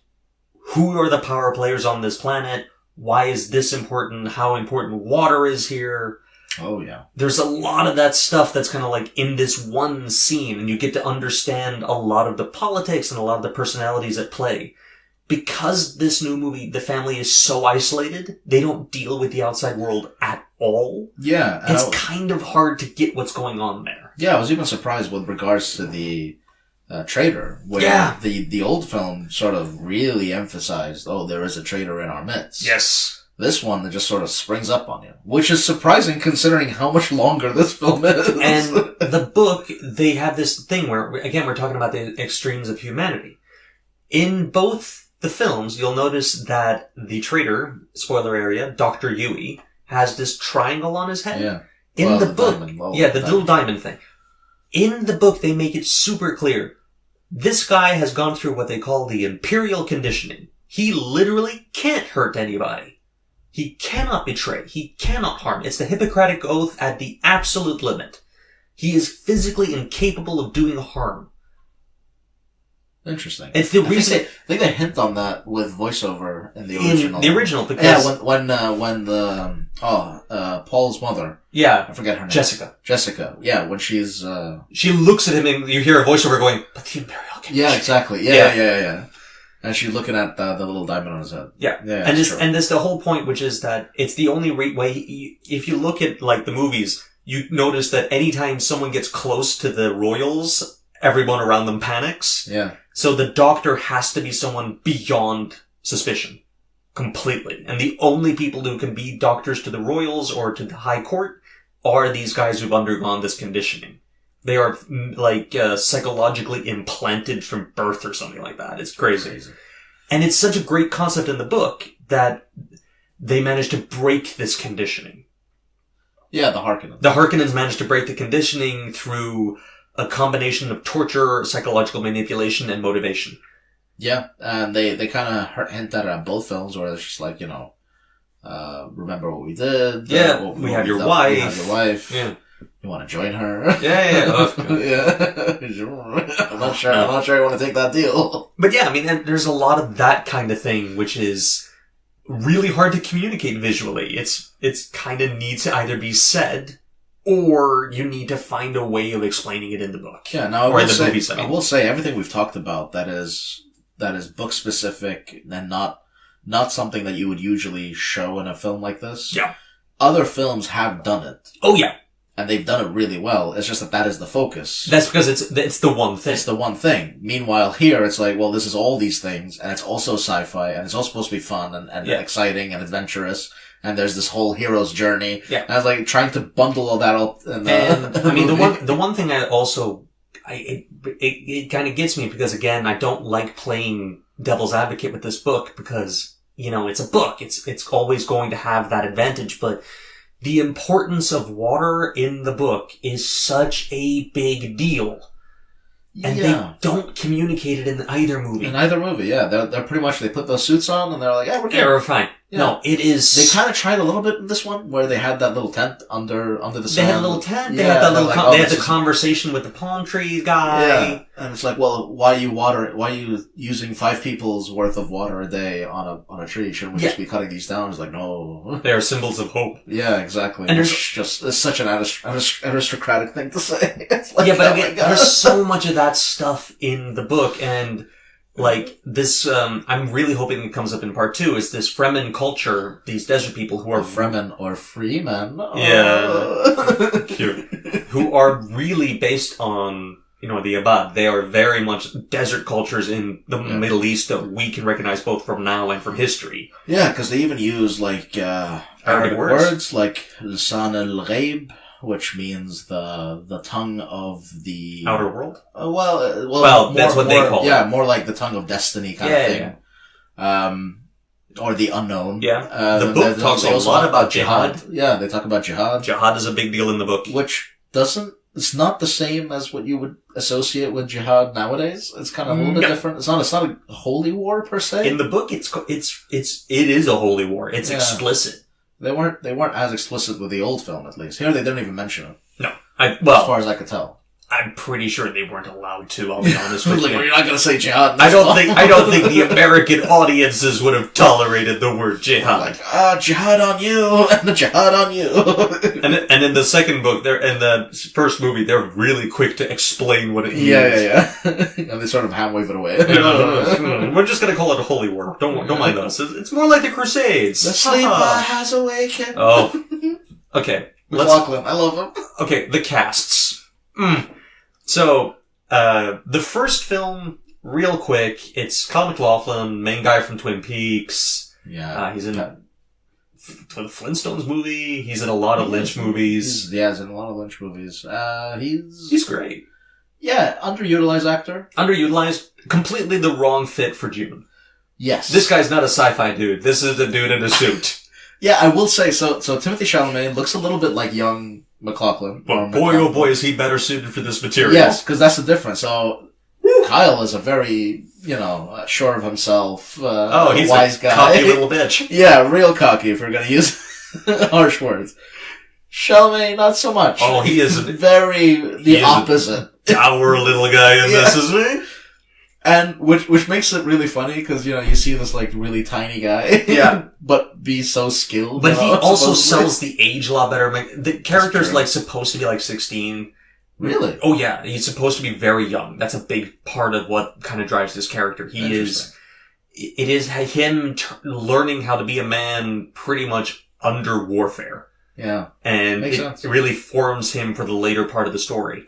who are the power players on this planet, why is this important, how important water is here. Oh, yeah. There's a lot of that stuff that's kind of like in this one scene, and you get to understand a lot of the politics and a lot of the personalities at play. Because this new movie, the family is so isolated, they don't deal with the outside world at all. Yeah. It's kind of hard to get what's going on there. Yeah, I was even surprised with regards to the traitor, where the old film sort of really emphasized, oh, there is a traitor in our midst. Yes. This one that just sort of springs up on you, which is surprising considering how much longer this film is. And the book, they have this thing where, again, we're talking about the extremes of humanity. In both the films, you'll notice that the traitor, spoiler area, Dr. Yui, has this triangle on his head. Yeah. In the book, the little diamond thing. In the book, they make it super clear. This guy has gone through what they call the imperial conditioning. He literally can't hurt anybody. He cannot betray. He cannot harm. It's the Hippocratic Oath at the absolute limit. He is physically incapable of doing harm. Interesting. It's the reason. I think they hint on that with voiceover in the original. In the original, because when Paul's mother. Yeah, I forget her name. Jessica. Yeah, when she's she looks at him and you hear a voiceover going, "But the imperial conditioning." Yeah, exactly. Yeah. And she's looking at the little diamond on his head. Yeah. And this the whole point, which is that it's the only way, if you look at, like, the movies, you notice that anytime someone gets close to the royals, everyone around them panics. Yeah. So the doctor has to be someone beyond suspicion. Completely. And the only people who can be doctors to the royals or to the high court are these guys who've undergone this conditioning. They are, like, psychologically implanted from birth or something like that. It's crazy. And it's such a great concept in the book that they managed to break this conditioning. Yeah, the Harkonnens. The Harkonnens managed to break the conditioning through a combination of torture, psychological manipulation, and motivation. Yeah, and they kind of hint at it in both films where it's just like, remember what we did. Yeah, we have your wife. We have your wife. Yeah. You want to join her? Yeah. Yeah. I'm not sure I want to take that deal. But yeah, I mean, there's a lot of that kind of thing, which is really hard to communicate visually. It's kind of needs to either be said, or you need to find a way of explaining it in the book. Yeah, now I will say everything we've talked about that is book specific and not something that you would usually show in a film like this. Yeah. Other films have done it. Oh yeah. And they've done it really well. It's just that is the focus. That's because it's the one thing. It's the one thing. Meanwhile, here it's like, well, this is all these things, and it's also sci-fi, and it's all supposed to be fun and exciting and adventurous. And there's this whole hero's journey. Yeah. And I was like trying to bundle all that up. And I mean, the one thing it kind of gets me because, again, I don't like playing devil's advocate with this book because, it's a book. It's always going to have that advantage, but the importance of water in the book is such a big deal. And they don't communicate it in either movie. In either movie, yeah. They're pretty much, they put those suits on and they're like, yeah, we're good. Yeah, we're fine. Yeah. No, it is... They kind of tried a little bit in this one, where they had that little tent under the sun. They had a little tent, they had that little... they had the conversation with the palm tree guy. Yeah, and it's like, well, why are you using 5 people's worth of water a day on a tree? Shouldn't we just be cutting these down? It's like, no. They are symbols of hope. Yeah, exactly. And it's such an aristocratic thing to say. It's like, but again, there's so much of that stuff in the book, and... Like, this, I'm really hoping it comes up in part 2, is this Fremen culture, these desert people who are... Fremen or Freemen. Yeah. Cute. Who are really based on, the Abad. They are very much desert cultures in the Middle East that we can recognize both from now and from history. Yeah, because they even use, like, Arabic words like Lisan al-Ghaib, which means the tongue of the outer world. Well, that's what they call it. Yeah, more like the tongue of destiny kind of thing. Yeah. Or the unknown. Yeah. The book talks a lot about jihad. Yeah, they talk about jihad. Jihad is a big deal in the book, which it's not the same as what you would associate with jihad nowadays. It's kind of a little bit different. It's not a holy war per se. In the book, it is a holy war. It's explicit. They weren't as explicit with the old film, at least. Here, they don't even mention it. No. As far as I could tell. I'm pretty sure they weren't allowed to, I'll be honest with you. You're not going to say jihad. I don't think the American audiences would have tolerated the word jihad. Jihad on you, and jihad on you. and in the second book, in the first movie, they're really quick to explain what it means. Yeah. And they sort of hand wave it away. We're just gonna call it a holy war. Don't mind us. It's more like the Crusades. The sleeper has awakened. Oh. Okay. McLaughlin, I love him. Okay, the casts. So, the first film, real quick, it's Kyle MacLachlan, main guy from Twin Peaks. Yeah. He's in the Flintstones movie. He's in a lot of Lynch movies. He's in a lot of Lynch movies. He's great. Yeah, underutilized actor. Underutilized. Completely the wrong fit for Dune. Yes. This guy's not a sci-fi dude. This is a dude in a suit. Yeah, I will say, so Timothée Chalamet looks a little bit like young MacLachlan. But boy, oh boy, is he better suited for this material. Yes, because that's the difference. So, Kyle is a very, sure of himself, he's a wise guy. Cocky little bitch. Yeah, real cocky, if we're going to use harsh words. Chalamet, not so much. Oh, he is the opposite. Dour little guy in this, isn't he? And which makes it really funny because you see this like really tiny guy, but be so skilled. But he also sells the age a lot better. The character's like supposed to be like 16. Really? Oh yeah, he's supposed to be very young. That's a big part of what kind of drives this character. It is him learning how to be a man pretty much under warfare. Yeah, and makes sense. It really forms him for the later part of the story.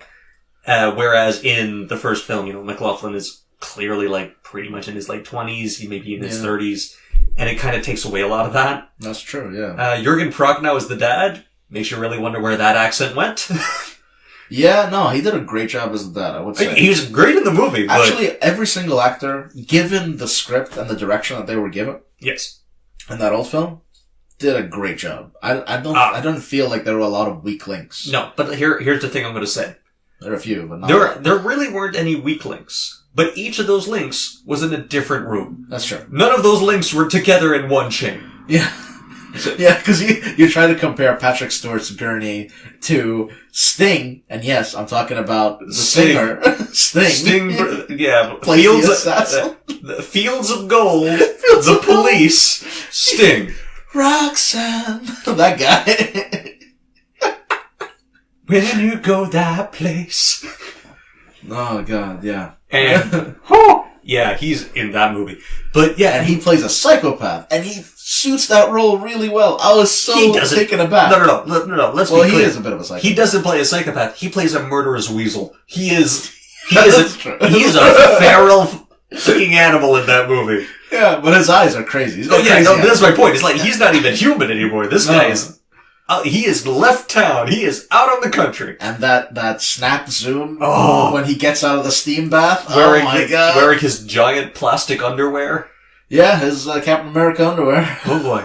Whereas in the first film, MacLachlan is clearly like pretty much in his late 20s, he may be in his 30s, and it kind of takes away a lot of that. That's true, yeah. Jürgen Prochnow is the dad. Makes you really wonder where that accent went. Yeah, no, he did a great job as the dad, I would say. He was great in the movie, but... Actually, every single actor, given the script and the direction that they were given... Yes. In that old film, did a great job. I don't feel like there were a lot of weak links. No, but here's the thing I'm going to say. There are a few, but not there really weren't any weak links. But each of those links was in a different room. That's true. None of those links were together in one chain. Yeah. Yeah, because you try to compare Patrick Stewart's Gurney to Sting, and yes, I'm talking about the singer. Sting. Yeah. Fields of Gold. The Police. Sting. Roxanne. That guy. When you go that place. Oh, God, yeah. And, yeah, he's in that movie. But yeah. And he plays a psychopath. And he suits that role really well. I was so taken aback. No, let's be clear. Well, he is a bit of a psychopath. He doesn't play a psychopath. He plays a murderous weasel. He is a feral fucking animal in that movie. Yeah, but his eyes are crazy. That's my point. It's like, he's not even human anymore. This guy is... he is left town. He is out on the country. And that snap zoom when he gets out of the steam bath. Wearing, oh my God. Wearing his giant plastic underwear. Yeah, his Captain America underwear. Oh boy.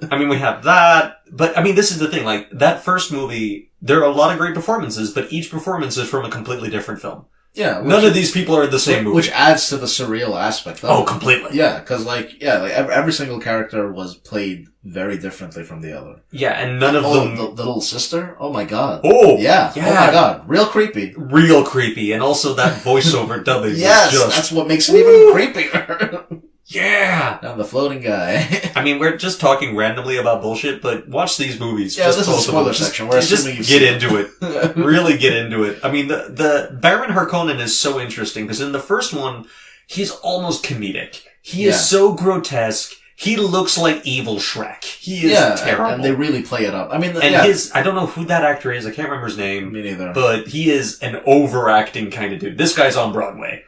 I mean, we have that. But, I mean, this is the thing. Like, that first movie, there are a lot of great performances, but each performance is from a completely different film. Yeah. None of these people are in the same movie. Which adds to the surreal aspect of it. Completely. Yeah, because every single character was played very differently from the other. Yeah, and none of them... The little sister? Oh my God. Oh! Yeah. Oh my God. Real creepy. Real creepy. And also that voiceover dubbing yes, is just... that's what makes it even creepier. Yeah! I'm the floating guy. I mean, we're just talking randomly about bullshit, but watch these movies. Yeah, this is a spoiler section. We're just get into it. Really get into it. I mean, the Baron Harkonnen is so interesting, because in the first one, he's almost comedic. He is so grotesque. He looks like evil Shrek. He is terrible. And they really play it up. I mean, I don't know who that actor is. I can't remember his name. Me neither. But he is an overacting kind of dude. This guy's on Broadway.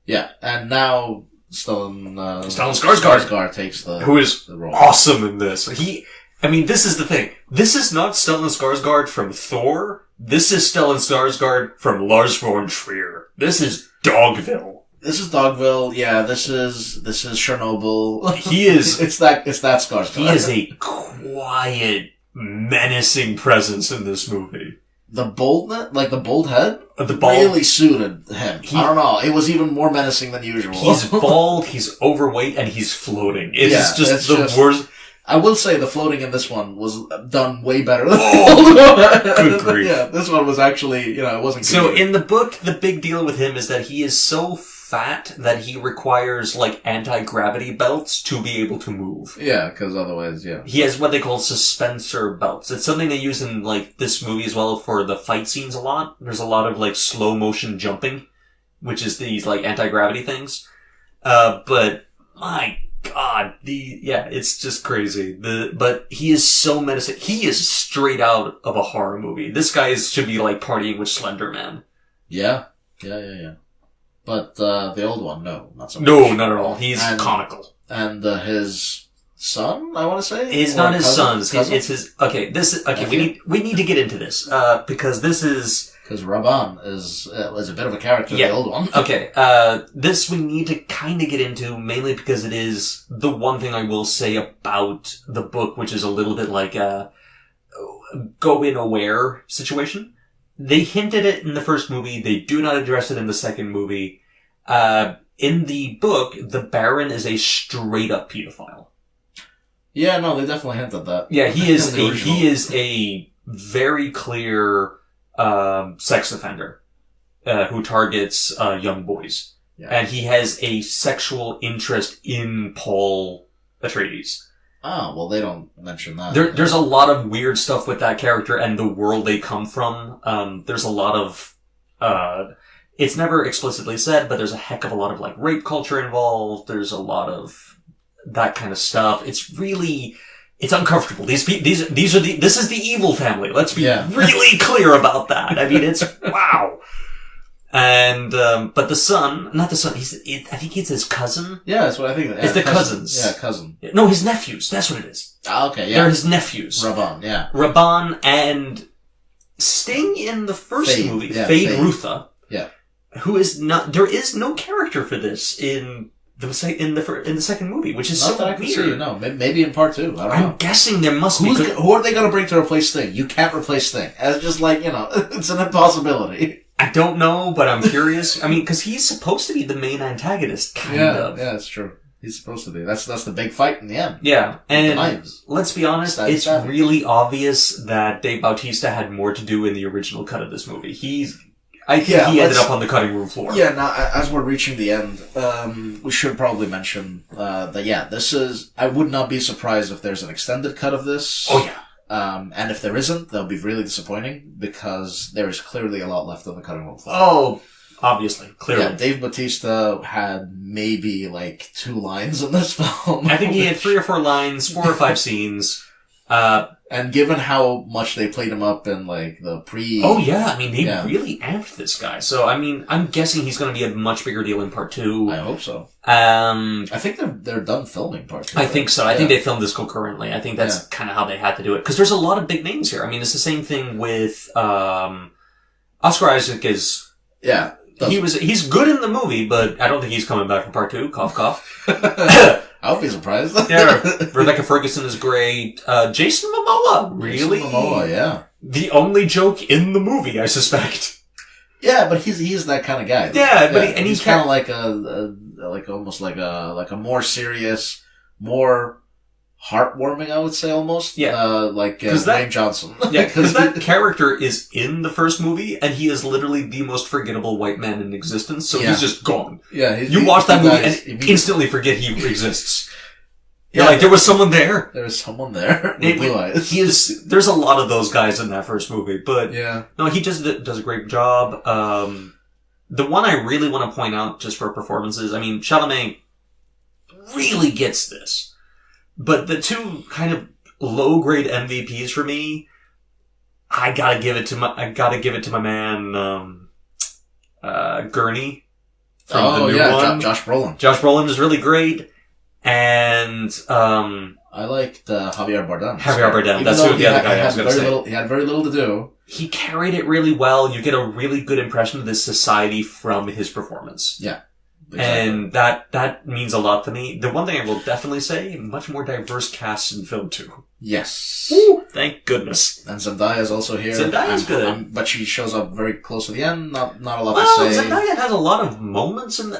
Yeah, and now... Stellan Skarsgård takes the who is the role. Awesome in this. This is the thing. This is not Stellan Skarsgård from Thor. This is Stellan Skarsgård from Lars von Trier. This is Dogville. Yeah, this is Chernobyl. He is. it's that Skarsgård. He is a quiet, menacing presence in this movie. The bold head, the really suited him. I don't know. It was even more menacing than usual. He's bald, he's overweight, and he's floating. It's just the worst. I will say the floating in this one was done way better than good grief. Yeah, this one was actually, it wasn't good. So in the book, the big deal with him is that he is so fat that he requires, like, anti-gravity belts to be able to move. Yeah, because otherwise, yeah. He has what they call suspensor belts. It's something they use in, like, this movie as well for the fight scenes a lot. There's a lot of, like, slow motion jumping, which is these, like, anti-gravity things. But, my God, it's just crazy. But he is so menacing. He is straight out of a horror movie. This guy should be, like, partying with Slender Man. Yeah. But, the old one, no, not so much. No, not at all. He's comical. And, his son, I want to say? It's not his son's. It's his, we need to get into this, because this is... Because Raban is a bit of a character in the old one. Okay, this we need to kind of get into, mainly because it is the one thing I will say about the book, which is a little bit like a go-in aware situation. They hinted it in the first movie. They do not address it in the second movie. In the book, the Baron is a straight-up pedophile. Yeah, no, they definitely hinted that. Yeah, he is a very clear sex offender who targets young boys. Yeah. And he has a sexual interest in Paul Atreides. Oh, well, they don't mention that. There's a lot of weird stuff with that character and the world they come from. There's a lot of, it's never explicitly said, but there's a heck of a lot of, like, rape culture involved. There's a lot of that kind of stuff. It's uncomfortable. This is the evil family. Let's be really clear about that. I mean, it's, wow. And, but the son, not the son, I think he's his cousin. Yeah, that's what I think. It's the cousins. Yeah, cousin. No, his nephews. That's what it is. Ah, okay, yeah. They're his nephews. Raban, yeah. Raban and Sting in the first movie. Fade Rutha. Yeah. Who is not, there is no character for this in the second movie, which is not so that I can weird. See, no, maybe in part 2. I'm guessing there must be. Who are they going to bring to replace Sting? You can't replace Sting. It's just like, it's an impossibility. I don't know, but I'm curious. I mean, because he's supposed to be the main antagonist, kind of. Yeah, that's true. He's supposed to be. That's the big fight in the end. Yeah, and let's be honest, it's really obvious that Dave Bautista had more to do in the original cut of this movie. I think he ended up on the cutting room floor. Yeah, now, as we're reaching the end, we should probably mention that, this is... I would not be surprised if there's an extended cut of this. Oh, yeah. And if there isn't, that'll be really disappointing, because there is clearly a lot left on the cutting room floor. Oh, obviously. Clearly. Yeah, Dave Bautista had maybe, 2 lines in this film. I think he had 3 or 4 lines, 4 or 5 scenes. And given how much they played him up in, the pre... Oh, yeah. I mean, they really amped this guy. So, I mean, I'm guessing he's going to be a much bigger deal in part 2. I hope so. I think they're done filming part 2. I think so. I think they filmed this concurrently. I think that's kind of how they had to do it. Because there's a lot of big names here. I mean, it's the same thing with, Oscar Isaac is... Yeah. He's good in the movie, but I don't think he's coming back from part 2. Cough, cough. I would be surprised. Yeah, Rebecca Ferguson is great. Jason Momoa, really? Jason Momoa, yeah. The only joke in the movie, I suspect. Yeah, but he's that kind of guy. Yeah, but he's kind of like almost like a more serious, more heartwarming, I would say, almost. Yeah. Dwayne Johnson. Yeah, because that character is in the first movie, and he is literally the most forgettable white man in existence, so he's just gone. Yeah. You watch that movie and instantly forget he exists. You're like, there was someone there. There was someone there. With blue eyes. There's a lot of those guys in that first movie, but no, he just does a great job. The one I really want to point out just for performances, I mean, Chalamet really gets this. But the 2 kind of low-grade MVPs for me, I gotta give it to my man, Gurney. From the new one. Josh Brolin. Josh Brolin is really great. And, I liked, Javier Bardem. Javier Bardem. That's who the other guy I was gonna say. He had very little to do. He carried it really well. You get a really good impression of this society from his performance. Yeah. And that means a lot to me. The one thing I will definitely say, much more diverse cast in film too. Yes. Woo, thank goodness. And Zendaya is also here. Zendaya's good. But she shows up very close to the end. Not a lot to say. Zendaya has a lot of moments in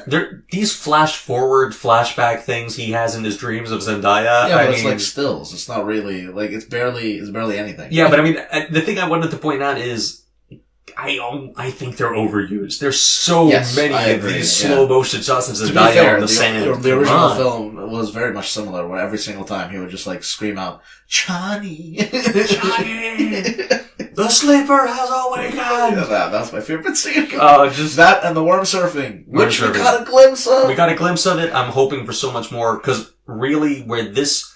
these flash forward, flashback things he has in his dreams of Zendaya. Yeah, but it's like stills. It's not really, like, it's barely anything. Yeah, but I mean, the thing I wanted to point out is, I think they're overused. There's so many of these slow motion shots of Zendaya on the sand. The original film was very much similar, where every single time he would just like scream out, "Johnny, Johnny, the sleeper has awakened." Yeah, that's my favorite scene. Just that and the worm surfing, which we got a glimpse of. We got a glimpse of it. I'm hoping for so much more, because really, where this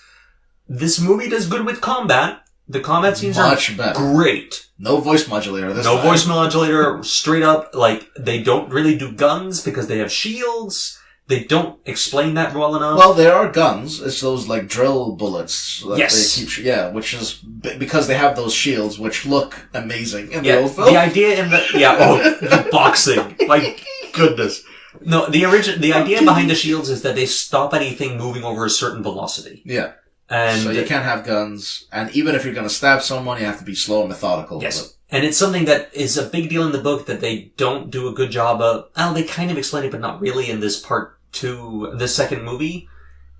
movie does good with combat. The combat scenes much are better. Great. No voice modulator this time. Voice modulator, straight up, like, they don't really do guns because they have shields. They don't explain that well enough. Well, there are guns. It's those, like, drill bullets. That yes. They keep, which is, because they have those shields, which look amazing in the old film. The idea in the boxing. My goodness. No, the idea behind the shields is that they stop anything moving over a certain velocity. Yeah. And so you can't have guns, and even if you're going to stab someone, you have to be slow and methodical. Yes. And it's something that is a big deal in the book that they don't do a good job of. Well, they kind of explain it, but not really in this part 2, the second movie,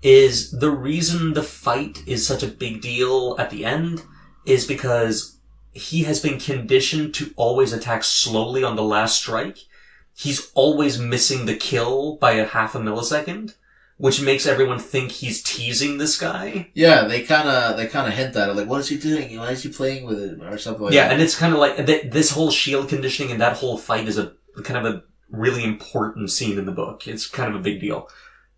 is the reason the fight is such a big deal at the end is because he has been conditioned to always attack slowly on the last strike. He's always missing the kill by a half a millisecond. Which makes everyone think he's teasing this guy. Yeah, they kind of hint at it, like, what is he doing? Why is he playing with it? Or something like that. Yeah, and it's kind of like, this whole shield conditioning and that whole fight is a kind of a really important scene in the book. It's kind of a big deal.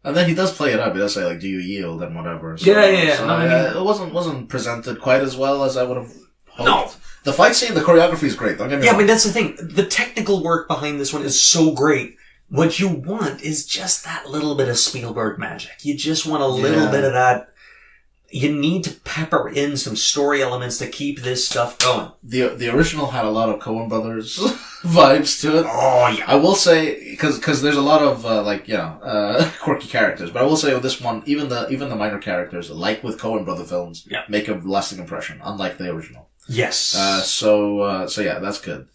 And then he does play it up. He does say, like, do you yield and whatever. So, yeah. So, no, I mean, it wasn't presented quite as well as I would have hoped. No. The fight scene, the choreography is great. Don't get me wrong. I mean, that's the thing. The technical work behind this one is so great. What you want is just that little bit of Spielberg magic. You just want a little bit of that. You need to pepper in some story elements to keep this stuff going. The original had a lot of Coen Brothers vibes to it. Oh, yeah. I will say, because there's a lot of, quirky characters, but I will say with this one, even the minor characters, like with Coen Brother films, make a lasting impression, unlike the original. Yes. So yeah, that's good.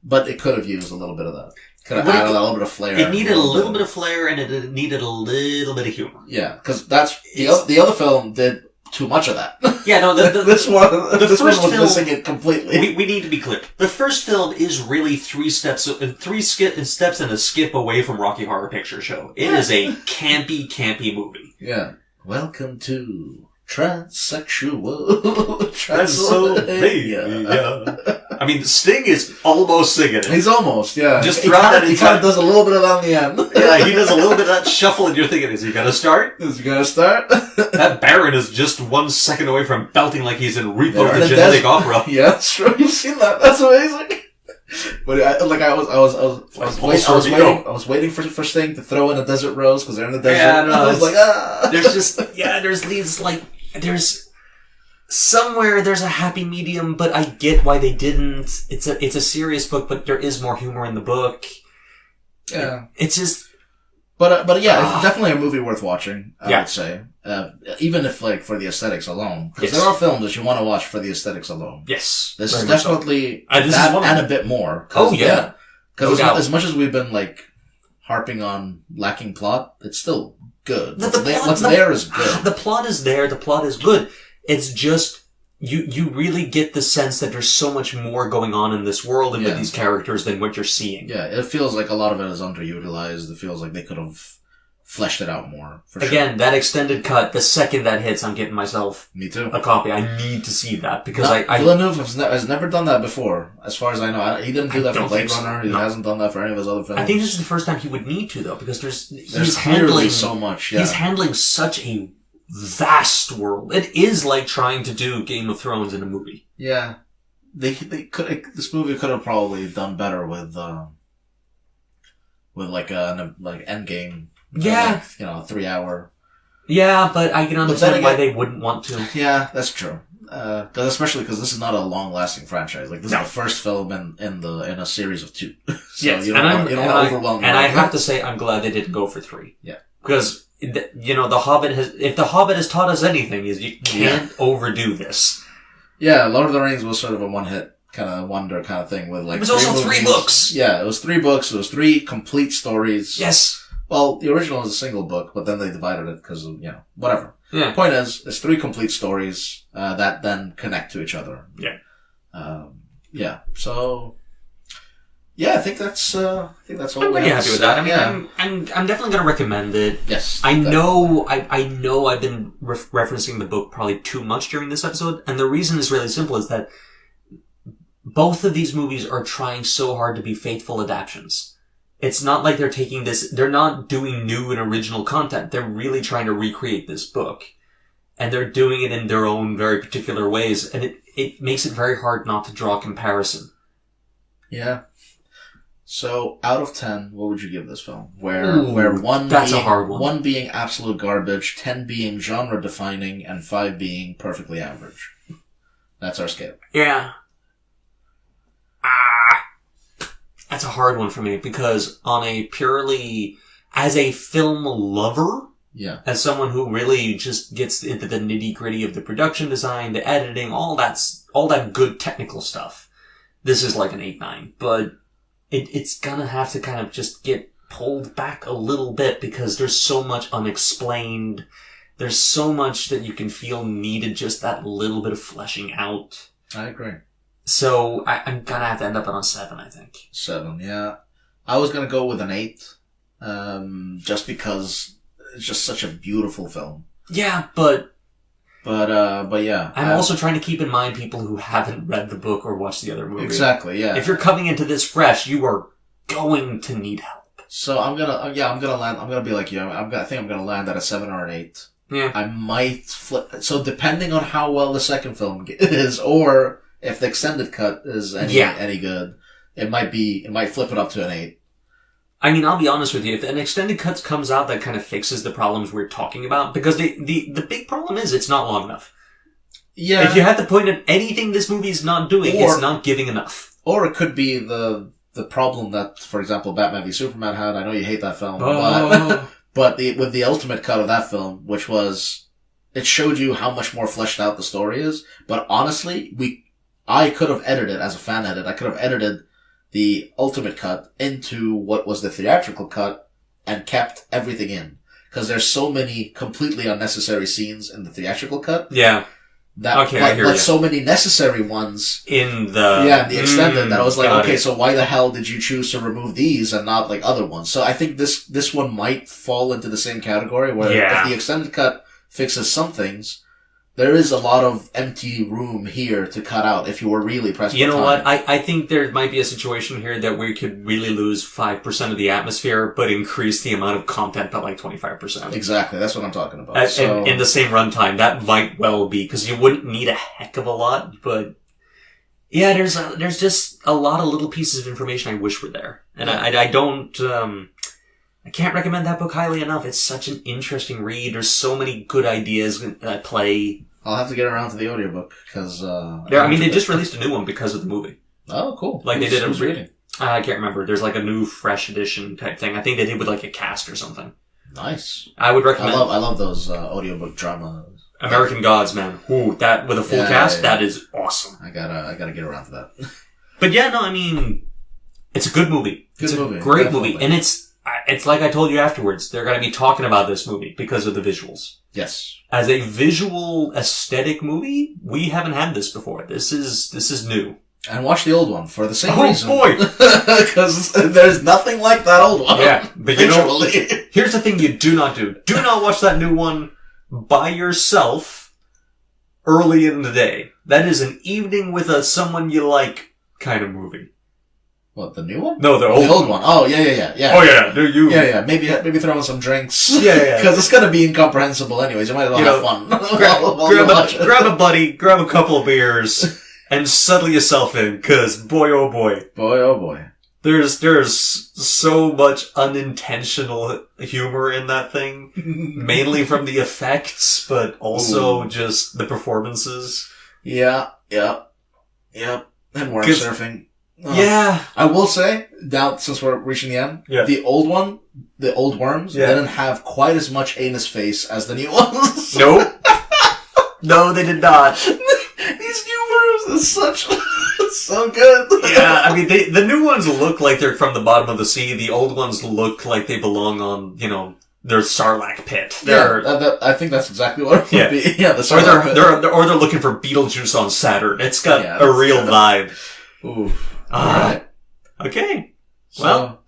But it could have used a little bit of that. Could have added a little bit of flair. It needed a little bit of flair, and it needed a little bit of humor. Yeah, because that's the other film did too much of that. Yeah, no, this one was missing it completely. We need to be clear. The first film is really three steps and a skip away from Rocky Horror Picture Show. It is a campy movie. Yeah. Welcome to Transsexual Transylvania. I mean, Sting is almost singing it. He's almost, yeah. Just throughout it, he kind of does a little bit of that on the end. Yeah, he does a little bit of that shuffle, and you're thinking, is he gonna start? That Baron is just 1 second away from belting like he's in Repo the Genetic Opera. Yeah, that's true. You've seen that. That's amazing. But I was waiting for Sting to throw in a Desert Rose because they're in the desert. Yeah, no, I was like, there's these there's somewhere there's a happy medium, but I get why they didn't. It's a serious book, but there is more humor in the book. Yeah, it's just. But yeah, it's definitely a movie worth watching. I would say, even if like for the aesthetics alone, because there are films that you want to watch for the aesthetics alone. Yes, this is definitely that and a bit more. Because as much as we've been like harping on lacking plot, it's still good. What's there is good. The plot is there. The plot is good. It's just. You really get the sense that there's so much more going on in this world and with these characters than what you're seeing. Yeah, it feels like a lot of it is underutilized. It feels like they could have fleshed it out more. Again, that extended cut, the second that hits, I'm getting myself a copy. I need to see that because Villeneuve has never done that before, as far as I know. He didn't do that for Blade Runner. He hasn't done that for any of his other films. I think this is the first time he would need to, though, because he's handling so much. Yeah. He's handling such a vast world. It is like trying to do Game of Thrones in a movie. Yeah, they could. This movie could have probably done better with like Endgame. Yeah, 3 hour. Yeah, but I can understand why they wouldn't want to. Yeah, that's true. Especially because this is not a long-lasting franchise. Like, this is the first film in a series of 2. So yes, you don't want to overwhelm. And I have to say, I'm glad they didn't go for 3. Yeah. Because, if The Hobbit has taught us anything, is you can't overdo this. Yeah, Lord of the Rings was sort of a one-hit kind of wonder kind of thing with like. It was also 3 books! Yeah, it was 3 books, it was 3 complete stories. Yes! Well, the original was a single book, but then they divided it because of, whatever. Yeah. The point is, it's 3 complete stories, that then connect to each other. Yeah. Yeah. So, yeah, I think that's all. I'm pretty happy with that. I mean, I'm definitely going to recommend it. Yes. I know I've been referencing the book probably too much during this episode, and the reason is really simple, is that both of these movies are trying so hard to be faithful adaptions. It's not like they're not doing new and original content. They're really trying to recreate this book. And they're doing it in their own very particular ways. And it makes it very hard not to draw comparison. Yeah. So, out of 10, what would you give this film? Where 1 that's a hard one. 1 being absolute garbage, 10 being genre defining, and 5 being perfectly average. That's our scale. Yeah. That's a hard one for me, because as a film lover, as someone who really just gets into the nitty gritty of the production design, the editing, all that good technical stuff, this is like an 8-9. But it's gonna have to kind of just get pulled back a little bit, because there's so much unexplained. There's so much that you can feel needed just that little bit of fleshing out. I agree. So, I'm gonna have to end up on a 7, I think. 7, yeah. I was gonna go with an 8, just because it's just such a beautiful film. Yeah, but yeah. I'm also trying to keep in mind people who haven't read the book or watched the other movie. Exactly, yeah. If you're coming into this fresh, you are going to need help. So I'm gonna be like you. I think I'm gonna land at a 7 or an 8. Yeah. I might flip, so depending on how well the second film is, or if the extended cut is any good, it might flip it up to an 8. I mean, I'll be honest with you, if an extended cut comes out that kind of fixes the problems we're talking about, because the big problem is it's not long enough. Yeah. If you had to point at anything this movie is not doing, it's not giving enough. Or it could be the problem that, for example, Batman v Superman had. I know you hate that film, but with the ultimate cut of that film, which was, it showed you how much more fleshed out the story is, but honestly, I could have edited, as a fan edit, I could have edited the ultimate cut into what was the theatrical cut and kept everything in. Because there's so many completely unnecessary scenes in the theatrical cut. Yeah. But so many necessary ones in the extended that I was like, okay, so why the hell did you choose to remove these and not like other ones? So I think this one might fall into the same category where if the extended cut fixes some things, there is a lot of empty room here to cut out if you were really pressed for time. You know what? I think there might be a situation here that we could really lose 5% of the atmosphere, but increase the amount of content by like 25%. Exactly. That's what I'm talking about. In the same runtime, that might well be, because you wouldn't need a heck of a lot, but yeah, there's just a lot of little pieces of information I wish were there. And I don't, I can't recommend that book highly enough. It's such an interesting read. There's so many good ideas at play. I'll have to get around to the audiobook, because, they just released a new one because of the movie. Oh, cool. Like, they did reading. I can't remember. There's like a new fresh edition type thing. I think they did with like a cast or something. Nice. I would recommend. I love those, audiobook dramas. American Gods, man. Ooh, that with a full cast, that is awesome. I gotta get around to that. But yeah, no, I mean, it's a good movie. It's a great movie. And it's like I told you afterwards, they're going to be talking about this movie because of the visuals. Yes. As a visual aesthetic movie, we haven't had this before. This is new. And watch the old one for the same reason. Oh boy! Because there's nothing like that old one. Yeah, but here's the thing you do not do. Do not watch that new one by yourself early in the day. That is an evening with someone you like kind of movie. What, the new one? No, the old one. Oh, yeah. Oh, yeah. Do you? Yeah. Maybe throw in some drinks. Yeah. Because it's going to be incomprehensible anyways. You might as well have fun. grab a buddy, grab a couple of beers, and settle yourself in, because boy, oh boy. There's so much unintentional humor in that thing. Mainly from the effects, but also just the performances. Yeah, yep. And worm surfing. Yeah. I will say, now since we're reaching the end, the old worms, didn't have quite as much anus face as the new ones. Nope. No, they did not. These new worms are so good. Yeah, I mean, the new ones look like they're from the bottom of the sea. The old ones look like they belong on, their Sarlacc pit. I think that's exactly what it would be. Yeah, the Sarlacc pit. Or they're looking for Beetlejuice on Saturn. It's got a real vibe. Ooh. Alright. Okay. So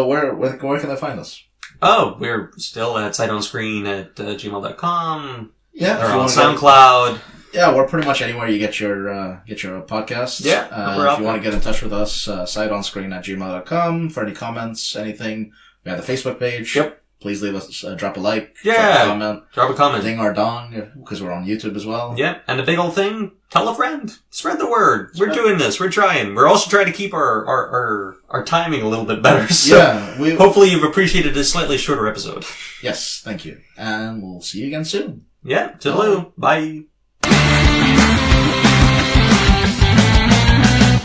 where can they find us? Oh, we're still at sight-on-screen at gmail.com. Yeah. Or on SoundCloud. Yeah, we're pretty much anywhere you get your podcasts. Yeah. If you want to get in touch with us, sight-on-screen at gmail.com for any comments, anything. We have the Facebook page. Yep. Please leave us, drop a like. Yeah. Drop a comment. Ding our dong, because we're on YouTube as well. Yeah. And the big old thing, tell a friend. Spread the word. We're doing this. We're trying. We're also trying to keep our timing a little bit better. So hopefully you've appreciated this slightly shorter episode. Yes, thank you. And we'll see you again soon. Yeah. Toodaloo. Bye.